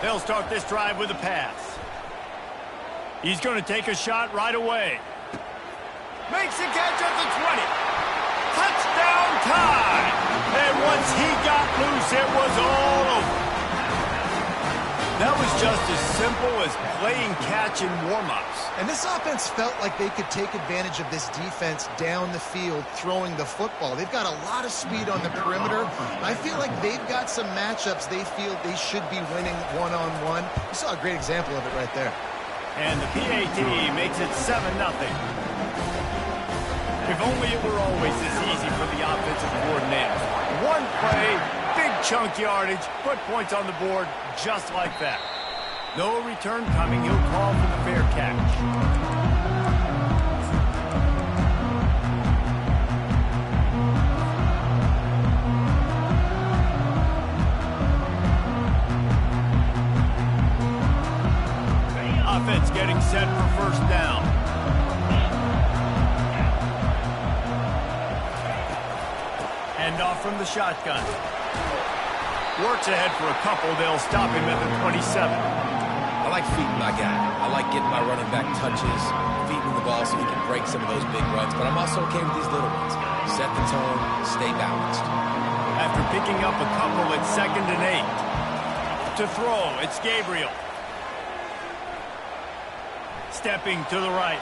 They'll start this drive with a pass. He's going to take a shot right away. Makes the catch at the 20. Touchdown time! And once he got loose, it was all over. That was just as simple as playing catch in warm-ups. And this offense felt like they could take advantage of this defense down the field throwing the football. They've got a lot of speed on the perimeter. I feel like they've got some matchups they feel they should be winning one-on-one. You saw a great example of it right there. And the PAT makes it 7-0. If only it were always this easy for the offensive coordinator. One play, big chunk yardage, put points on the board just like that. No return coming. He'll call for the fair catch. Offense getting set for first down. Hand off from the shotgun. Works ahead for a couple. They'll stop him at the 27. I like feeding my guy. I like getting my running back touches, feeding the ball so he can break some of those big runs, but I'm also okay with these little ones. Set the tone, stay balanced. After picking up a couple at 2nd and 8. To throw, it's Gabriel. Stepping to the right.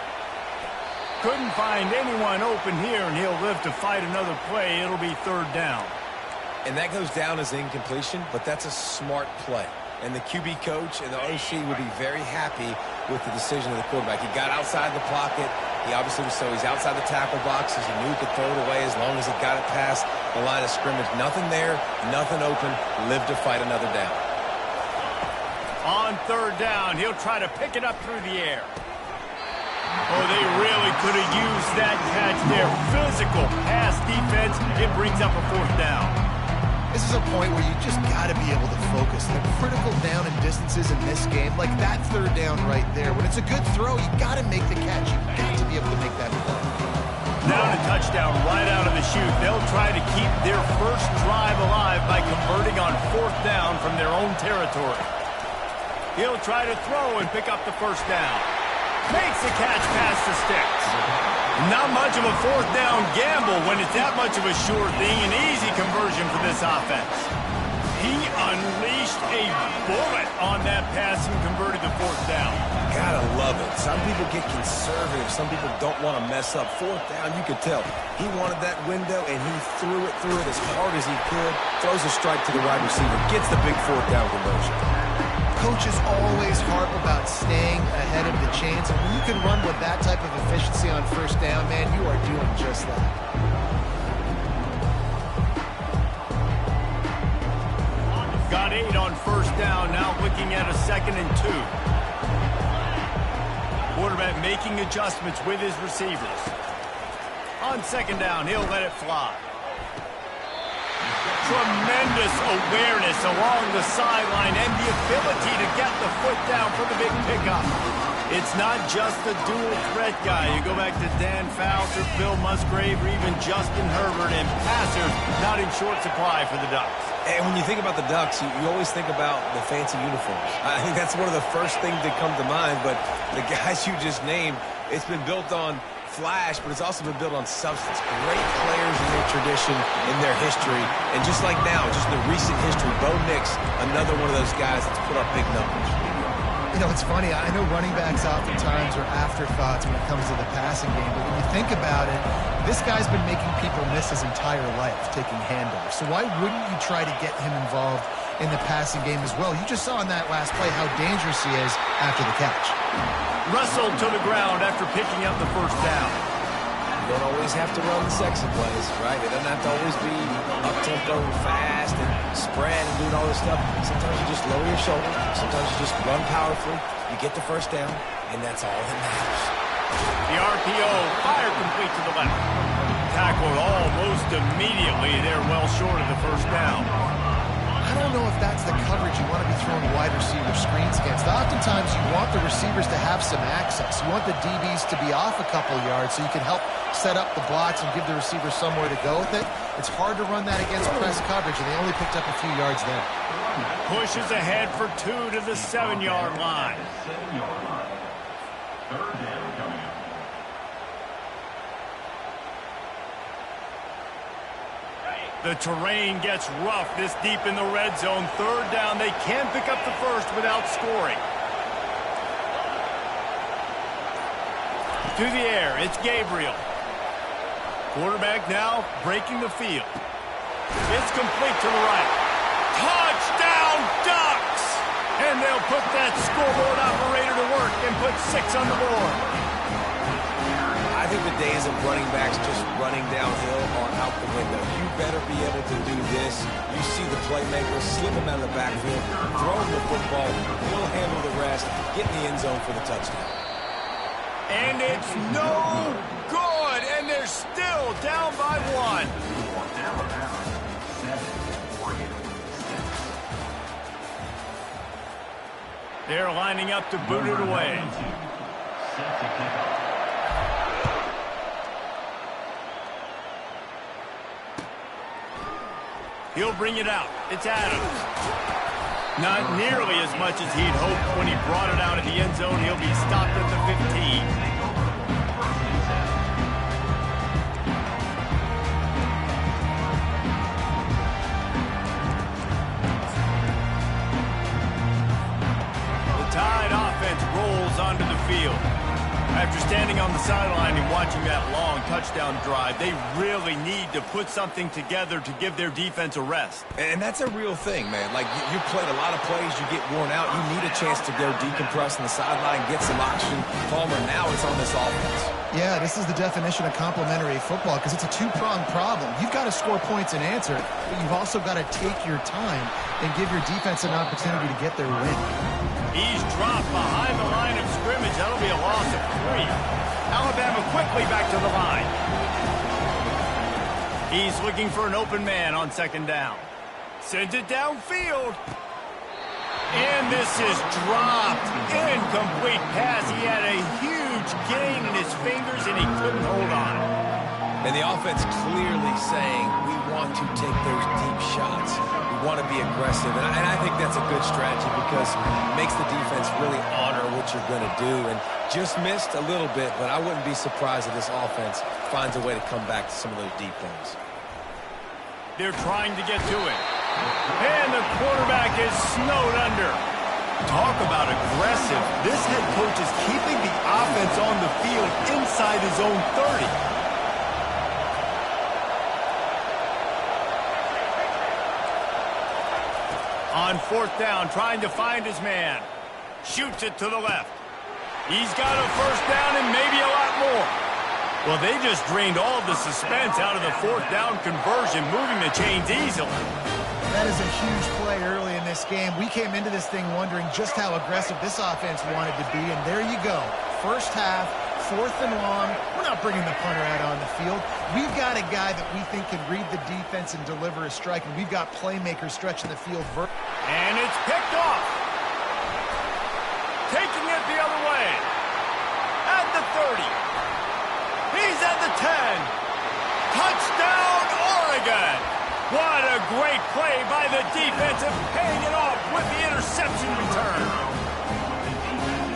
Couldn't find anyone open here, and he'll live to fight another play. It'll be 3rd down. And that goes down as incompletion, but that's a smart play. And the QB coach and the OC will be very happy with the decision of the quarterback. He got outside the pocket. He obviously was he's outside the tackle boxes. He knew he could throw it away as long as he got it past the line of scrimmage. Nothing there, nothing open. Live to fight another down. On 3rd down, he'll try to pick it up through the air. Oh, they really could have used that catch there. Physical pass defense. It brings up a 4th down. This is a point where you just got to be able to focus. The critical down and distances in this game, like that 3rd down right there. When it's a good throw, you got to make the catch. You got to be able to make that play. Down a touchdown right out of the chute. They'll try to keep their first drive alive by converting on 4th down from their own territory. He'll try to throw and pick up the first down. Makes the catch past the sticks. Not much of a 4th down gamble when it's that much of a sure thing. An easy conversion for this offense. He unleashed a bullet on that pass and converted the 4th down. Gotta love it. Some people get conservative. Some people don't want to mess up. Fourth down, you could tell. He wanted that window, and he threw it as hard as he could. Throws a strike to the wide receiver. Gets the big fourth down conversion. Coaches always harp about staying ahead of the chains. And when you can run with that type of efficiency on first down, man, you are doing just that. Got 8 on first down, now looking at a 2nd and 2. Quarterback making adjustments with his receivers. On 2nd down, he'll let it fly. Tremendous awareness along the sideline and the ability to get the foot down for the big pickup. It's not just a dual threat guy. You go back to Dan Fouts or Bill Musgrave or even Justin Herbert, and passers not in short supply for the Ducks. And when you think about the Ducks, you always think about the fancy uniforms. I think that's one of the first things that come to mind, but the guys you just named, it's been built on flash, but it's also been built on substance. Great players in their tradition, in their history, and just like now, just the recent history, Bo Nix, another one of those guys that's put up big numbers. You know, it's funny. I know running backs oftentimes are afterthoughts when it comes to the passing game, but when you think about it, this guy's been making people miss his entire life taking handovers. So why wouldn't you try to get him involved in the passing game as well? You just saw in that last play how dangerous he is after the catch. Russell to the ground after picking up the first down. You don't always have to run the sexy plays, right? It doesn't have to always be up-tempo and fast and spread and doing all this stuff. Sometimes you just lower your shoulder. Sometimes you just run powerfully. You get the first down, and that's all that matters. The RPO, fire complete to the left. Tackled almost immediately. They're well short of the first down. I don't know if that's the coverage you want to be throwing wide receiver screens against. Oftentimes, you want the receivers to have some access. You want the DBs to be off a couple yards so you can help set up the blocks and give the receiver somewhere to go with it. It's hard to run that against press coverage, and they only picked up a few yards there. Pushes ahead for 2 to the 7-yard line. 7-yard line. Third down coming up. The terrain gets rough this deep in the red zone. Third down, they can pick up the first without scoring. To the air, it's Gabriel. Quarterback now breaking the field. It's complete to the right. Touchdown, Ducks! And they'll put that scoreboard operator to work and put 6 on the board. I think the days of running backs just running downhill are out the window. You better be able to do this. You see the playmaker, slip him out of the backfield, throw him the football, he'll handle the rest, get in the end zone for the touchdown. And it's no good, and they're still down by 1. Alabama, 7, Oregon, 6. They're lining up to boot it away. Set to kick off. He'll bring it out. It's Adams. Not nearly as much as he'd hoped when he brought it out of the end zone. He'll be stopped at the 15. The Tide offense rolls onto the field. After standing on the sideline and watching that long touchdown drive, they really need to put something together to give their defense a rest. And that's a real thing, man. Like, you played a lot of plays, you get worn out, you need a chance to go decompress on the sideline, get some oxygen. Palmer, now it's on this offense. Yeah, this is the definition of complementary football because it's a two-pronged problem. You've got to score points and answer, but you've also got to take your time and give your defense an opportunity to get their win. He's dropped behind the line of scrimmage. That'll be a loss of 3. Alabama quickly back to the line. He's looking for an open man on 2nd down. Sends it downfield. And this is dropped. Incomplete pass. He had a huge gain in his fingers, and he couldn't hold on. And the offense clearly saying, we want to take those deep shots. We want to be aggressive. And I think that's a good strategy because it makes the defense really honor what you're going to do. And just missed a little bit, but I wouldn't be surprised if this offense finds a way to come back to some of those deep ones. They're trying to get to it. And the quarterback is snowed under. Talk about aggressive. This head coach is keeping the offense on the field inside his own 30. On fourth down, trying to find his man. Shoots it to the left. He's got a first down and maybe a lot more. Well, they just drained all the suspense out of the fourth down conversion, moving the chains easily. That is a huge play early in this game. We came into this thing wondering just how aggressive this offense wanted to be, and there you go. First half, 4th and long. We're not bringing the punter out on the field. We've got a guy that we think can read the defense and deliver a strike, and we've got playmakers stretching the field. And it's picked off. Taking it the other way. At the 30. He's at the 10. Touchdown, Oregon. What a great play by the defense and paying it off with the interception return.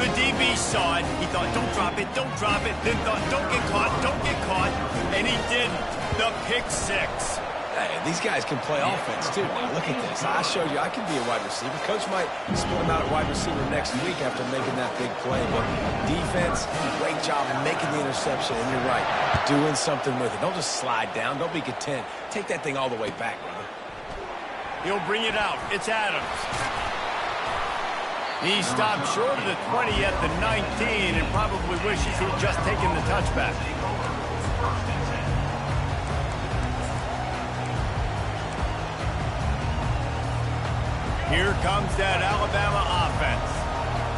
The DB saw it. He thought, don't drop it, don't drop it. Then thought, don't get caught. And he didn't. The pick six. Hey, these guys can play offense, too. Now, look at this. I showed you I can be a wide receiver. Coach might split him out at wide receiver next week after making that big play. But defense, great job of making the interception. And you're right, doing something with it. Don't just slide down. Don't be content. Take that thing all the way back, brother. He'll bring it out. It's Adams. He stopped short of the 20 at the 19 and probably wishes he'd just taken the touchback. Here comes that Alabama offense.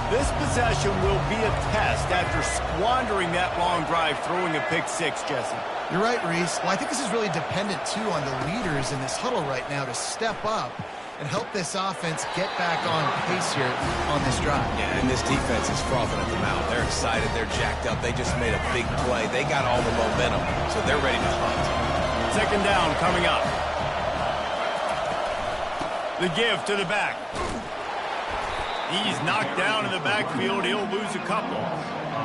This possession will be a test after squandering that long drive, throwing a pick six, Jesse. You're right, Reese. Well, I think this is really dependent, too, on the leaders in this huddle right now to step up and help this offense get back on pace here on this drive. Yeah, and this defense is frothing at the mouth. They're excited. They're jacked up. They just made a big play. They got all the momentum, so they're ready to hunt. Second down coming up. The give to the back. He's knocked down in the backfield. He'll lose a couple.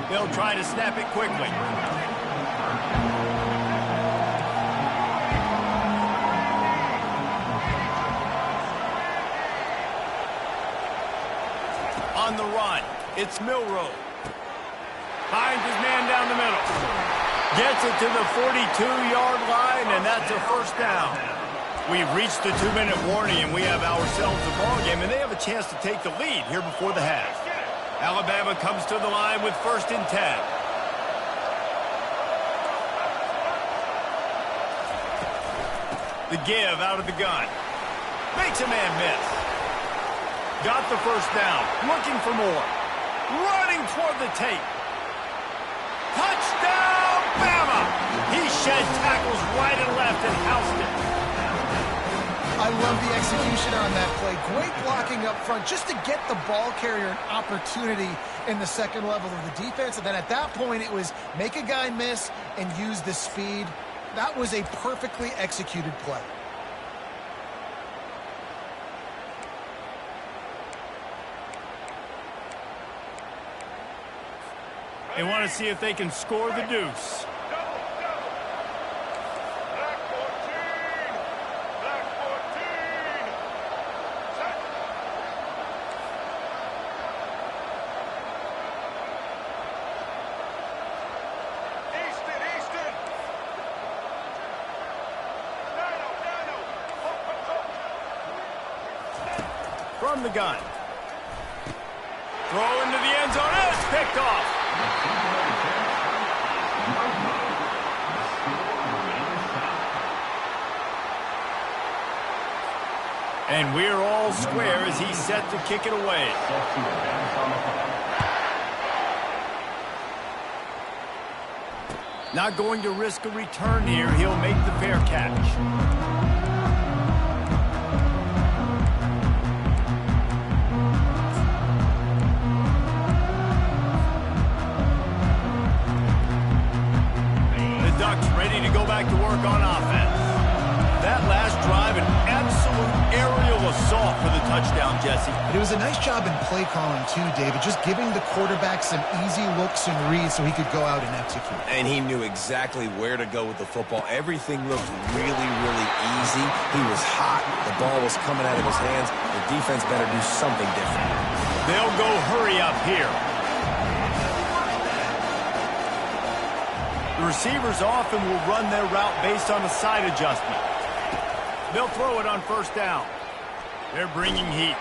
They'll try to snap it quickly. On the run, it's Milroe. Finds his man down the middle. Gets it to the 42-yard line, and that's a first down. We've reached the 2-minute warning, and we have ourselves a ball game, and they have a chance to take the lead here before the half. Alabama comes to the line with 1st and 10. The give out of the gun. Makes a man miss. Got the first down. Looking for more. Running toward the tape. Touchdown, Bama! He shed tackles right and left and housed it. I love the execution on that play. Great blocking up front just to get the ball carrier an opportunity in the second level of the defense. And then at that point, it was make a guy miss and use the speed. That was a perfectly executed play. They want to see if they can score the deuce. From the gun. Throw into the end zone. It's picked off. And we're all square as he's set to kick it away. Not going to risk a return here. He'll make the fair catch. Ready to go back to work on offense. That last drive, an absolute aerial assault for the touchdown, Jesse. And it was a nice job in play calling too, David, just giving the quarterback some easy looks and reads so he could go out and execute. And he knew exactly where to go with the football. Everything looked really, really easy. He was hot. The ball was coming out of his hands. The defense better do something different. They'll go hurry up here. The receivers often will run their route based on a side adjustment. They'll throw it on first down. They're bringing heat.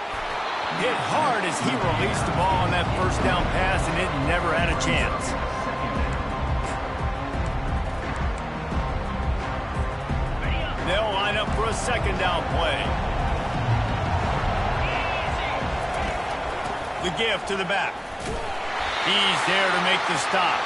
Hit hard as he released the ball on that first down pass, and it never had a chance. They'll line up for a second down play. The give to the back. He's there to make the stop.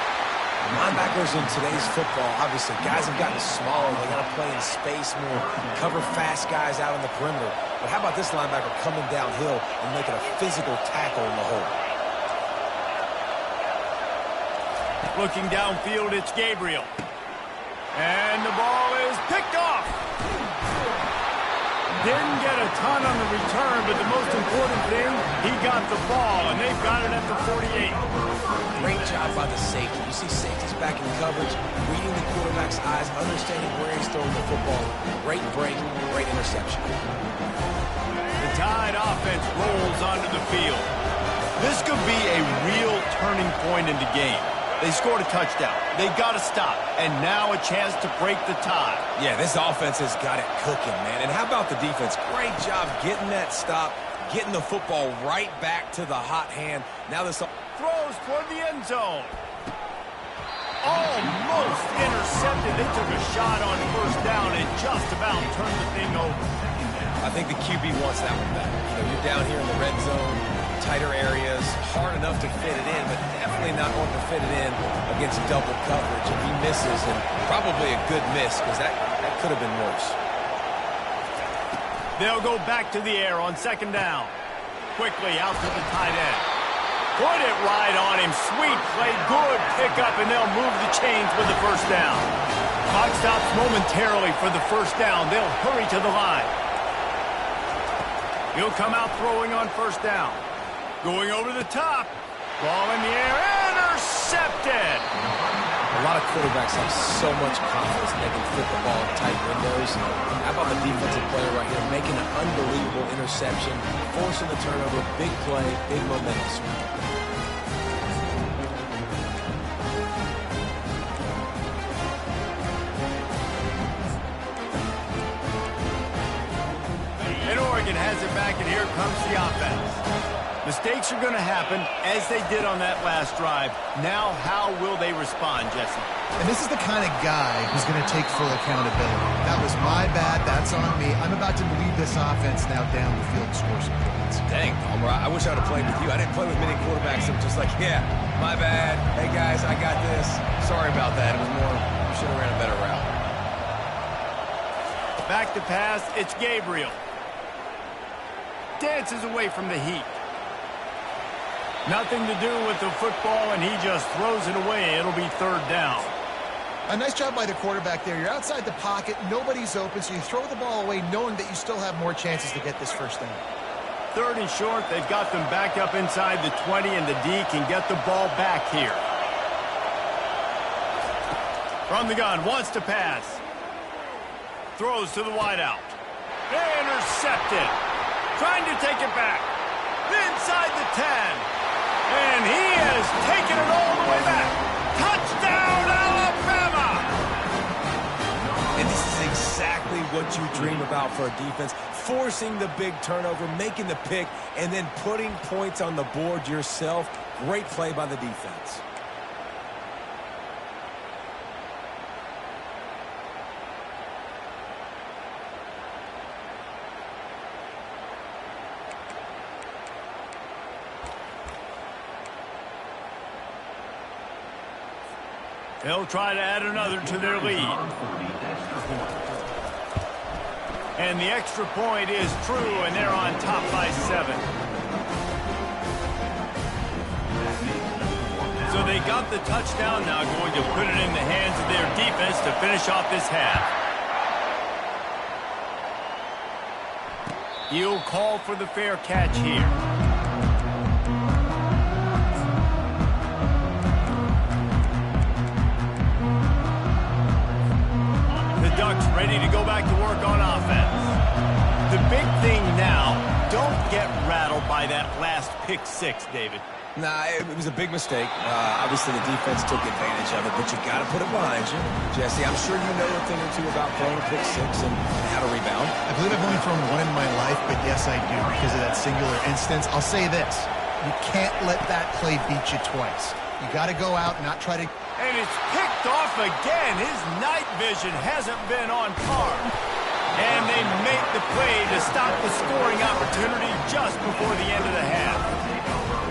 Linebackers in today's football, obviously, guys have gotten smaller. They got to play in space more, cover fast guys out on the perimeter. But how about this linebacker coming downhill and making a physical tackle in the hole? Looking downfield, it's Gabriel. And the ball is picked off. Didn't get a ton on the return, but the most important thing, he got the ball, and they've got it at the 48. Great job by the safety. You see safeties back in coverage, reading the quarterback's eyes, understanding where he's throwing the football. Great break, great interception. The Tide offense rolls onto the field. This could be a real turning point in the game. They scored a touchdown. They got to stop. And now a chance to break the tie. Yeah, this offense has got it cooking, man. And how about the defense? Great job getting that stop, getting the football right back to the hot hand. Now this throws toward the end zone. Almost intercepted. They took a shot on first down and just about turned the thing over. I think the QB wants that one back. You know, you're down here in the red zone, tighter areas, hard enough to fit it in, but definitely not going to fit it in against double coverage. If he misses, and probably a good miss, because that could have been worse. They'll go back to the air on second down. Quickly out to the tight end. Put it right on him. Sweet play, good pickup, and they'll move the chains with the first down. Clock stops momentarily for the first down. They'll hurry to the line. He'll come out throwing on first down. Going over the top. Ball in the air. Intercepted. A lot of quarterbacks have so much confidence they can fit the ball in tight windows. How about the defensive player right here making an unbelievable interception, forcing the turnover, big play, big momentum swing. And Oregon has it back, and here comes the offense. Mistakes are going to happen, as they did on that last drive. Now, how will they respond, Jesse? And this is the kind of guy who's going to take full accountability. That was my bad. That's on me. I'm about to lead this offense now down the field and score some points. Dang, Palmer, I wish I would have played with you. I didn't play with many quarterbacks that were just like, yeah, my bad. Hey, guys, I got this. Sorry about that. It was more, we should have ran a better route. Back to pass, it's Gabriel. Dances away from the heat. Nothing to do with the football, and he just throws it away. It'll be third down. A nice job by the quarterback there. You're outside the pocket. Nobody's open, so you throw the ball away knowing that you still have more chances to get this first down. Third and short. They've got them back up inside the 20, and the D can get the ball back here. From the gun, wants to pass. Throws to the wideout. Intercepted. Trying to take it back. Inside the 10. And he has taken it all the way back. Touchdown, Alabama! And this is exactly what you dream about for a defense. Forcing the big turnover, making the pick, and then putting points on the board yourself. Great play by the defense. They'll try to add another to their lead. And the extra point is true, and they're on top by 7. So they got the touchdown, now going to put it in the hands of their defense to finish off this half. He'll call for the fair catch here. The Ducks ready to go back to work on offense. The big thing now, don't get rattled by that last pick six, David. Nah, it was a big mistake. Obviously, the defense took advantage of it, but you got to put it behind you. Jesse, I'm sure you know a thing or two about throwing a pick six and how to rebound. I believe I've only thrown one in my life, but yes, I do because of that singular instance. I'll say this. You can't let that play beat you twice. You got to go out and not try to... And it's picked off again. His night vision hasn't been on par. And they make the play to stop the scoring opportunity just before the end of the half.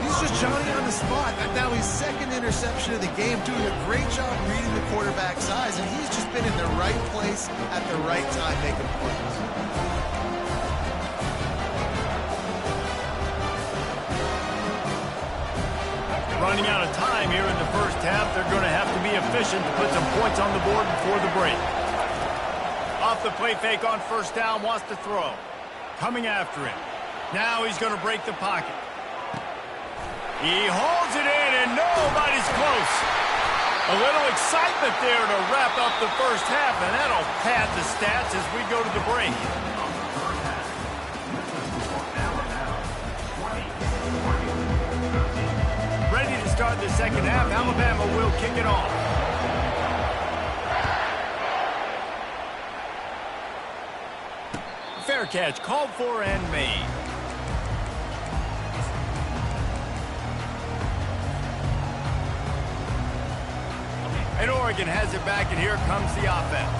He's just Johnny on the spot. Now his second interception of the game, doing a great job reading the quarterback's eyes, and he's just been in the right place at the right time making plays. Running out of time here in the first half, they're going to have to be efficient to put some points on the board before the break. Off the play fake on first down, wants to throw. Coming after him. Now he's going to break the pocket. He holds it in, and nobody's close. A little excitement there to wrap up the first half, and that'll pad the stats as we go to the break. Ready to start the second half. Alabama will kick it off. Fair catch called for and made. And Oregon has it back, and here comes the offense.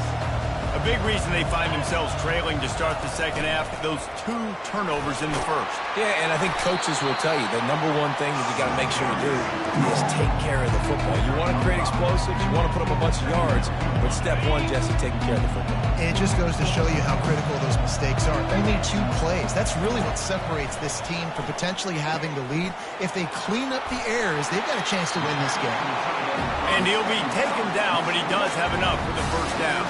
A big reason they find themselves trailing to start the second half, those 2 turnovers in the first. Yeah, and I think coaches will tell you the number one thing that you got to make sure you do is take care of the football. You want to create explosives, you want to put up a bunch of yards, but step one, Jesse, taking care of the football. It just goes to show you how critical those mistakes are. Only 2 plays. That's really what separates this team from potentially having the lead. If they clean up the errors, they've got a chance to win this game. And he'll be taken down, but he does have enough for the first down.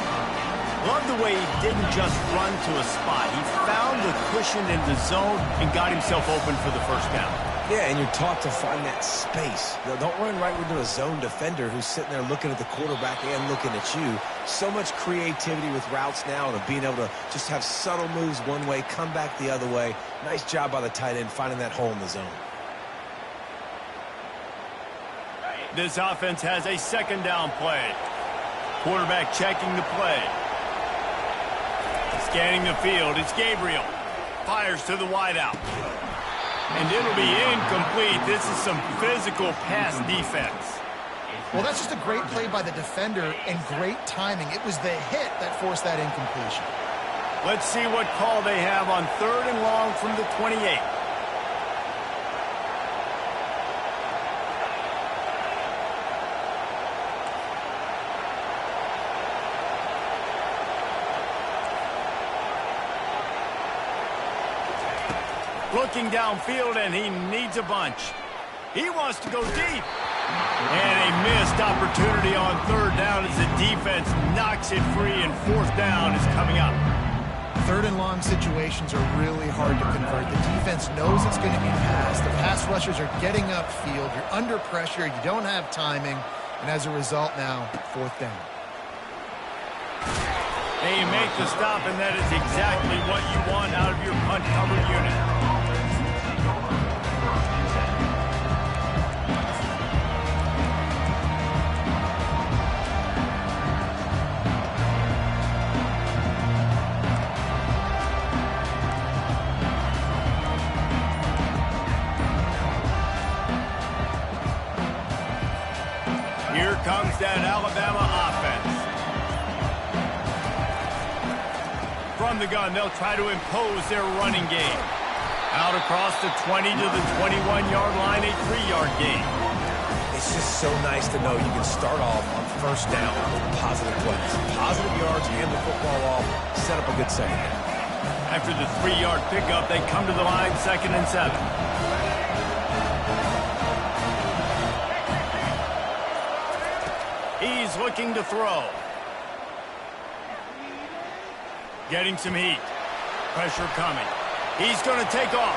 Love the way he didn't just run to a spot. He found the cushion in the zone and got himself open for the first down. Yeah, and you're taught to find that space. Don't run right into a zone defender who's sitting there looking at the quarterback and looking at you. So much creativity with routes now and being able to just have subtle moves one way, come back the other way. Nice job by the tight end finding that hole in the zone. This offense has a second down play. Quarterback checking the play. Scanning the field, it's Gabriel. Fires to the wideout. And it'll be incomplete. This is some physical pass defense. Well, that's just a great play by the defender and great timing. It was the hit that forced that incompletion. Let's see what call they have on 3rd and long from the 28. Looking downfield, and he needs a bunch. He wants to go deep. And a missed opportunity on 3rd down as the defense knocks it free, and 4th down is coming up. 3rd and long situations are really hard to convert. The defense knows it's going to be passed. The pass rushers are getting upfield. You're under pressure. You don't have timing. And as a result now, 4th down. They make the stop, and that is exactly what you want out of your punt-covered unit. Here comes that Alabama offense. From the gun, they'll try to impose their running game. Out across the 20 to the 21-yard line, a 3-yard gain. It's just so nice to know you can start off on first down with positive plays. Positive yards, hand the football off, set up a good second half. After the 3-yard pickup, they come to the line, 2nd and 7. He's looking to throw. Getting some heat. Pressure coming. He's going to take off.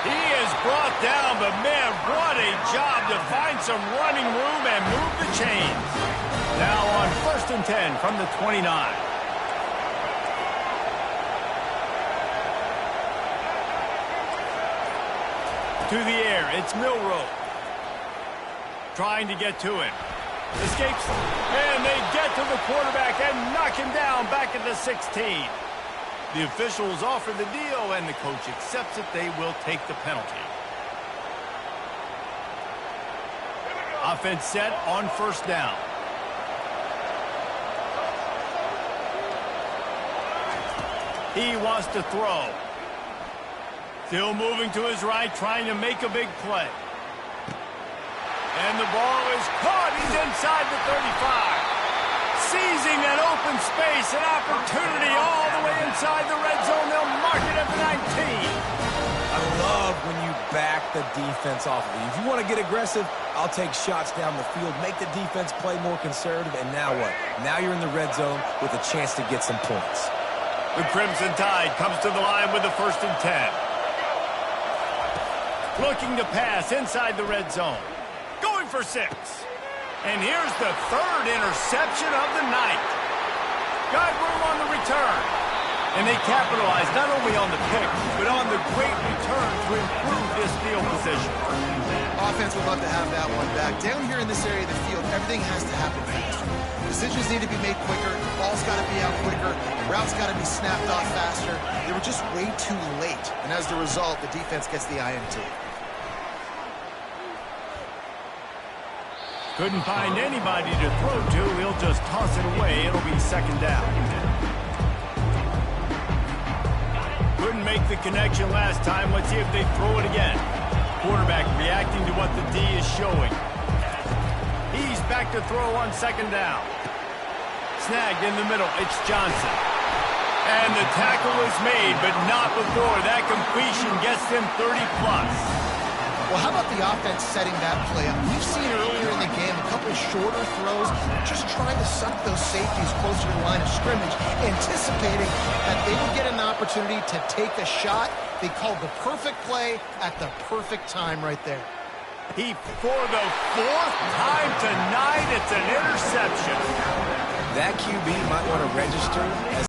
He is brought down, but man, what a job to find some running room and move the chains. Now on 1st and 10 from the 29. To the air, it's Milrow. Trying to get to him. Escapes, and they get to the quarterback and knock him down back at the 16. The officials offer the deal, and the coach accepts it. They will take the penalty. Offense set on 1st down. He wants to throw. Still moving to his right, trying to make a big play. And the ball is caught. He's inside the 35. Seizing that open space, an opportunity all the way inside the red zone. They'll mark it at the 19. I love when you back the defense off of you. If you want to get aggressive, I'll take shots down the field, make the defense play more conservative, and now what? Now you're in the red zone with a chance to get some points. The Crimson Tide comes to the line with the 1st and 10. Looking to pass inside the red zone. Going for 6. And here's the 3rd interception of the night. Got room on the return. And they capitalize not only on the pick, but on the great return to improve this field position. Offense would love to have that one back. Down here in this area of the field, everything has to happen faster. Decisions need to be made quicker. The ball's got to be out quicker. The routes got to be snapped off faster. They were just way too late. And as the result, the defense gets the INT. Couldn't find anybody to throw to. He'll just toss it away. It'll be 2nd down. Couldn't make the connection last time. Let's see if they throw it again. Quarterback reacting to what the D is showing. He's back to throw on 2nd down. Snagged in the middle. It's Johnson. And the tackle is made, but not before that completion gets them 30+. Well, how about the offense setting that play up? We've seen earlier in the game a couple shorter throws, just trying to suck those safeties closer to the line of scrimmage, anticipating that they would get an opportunity to take a shot. They called the perfect play at the perfect time right there. He, for the 4th time tonight, it's an interception. That QB might want to register as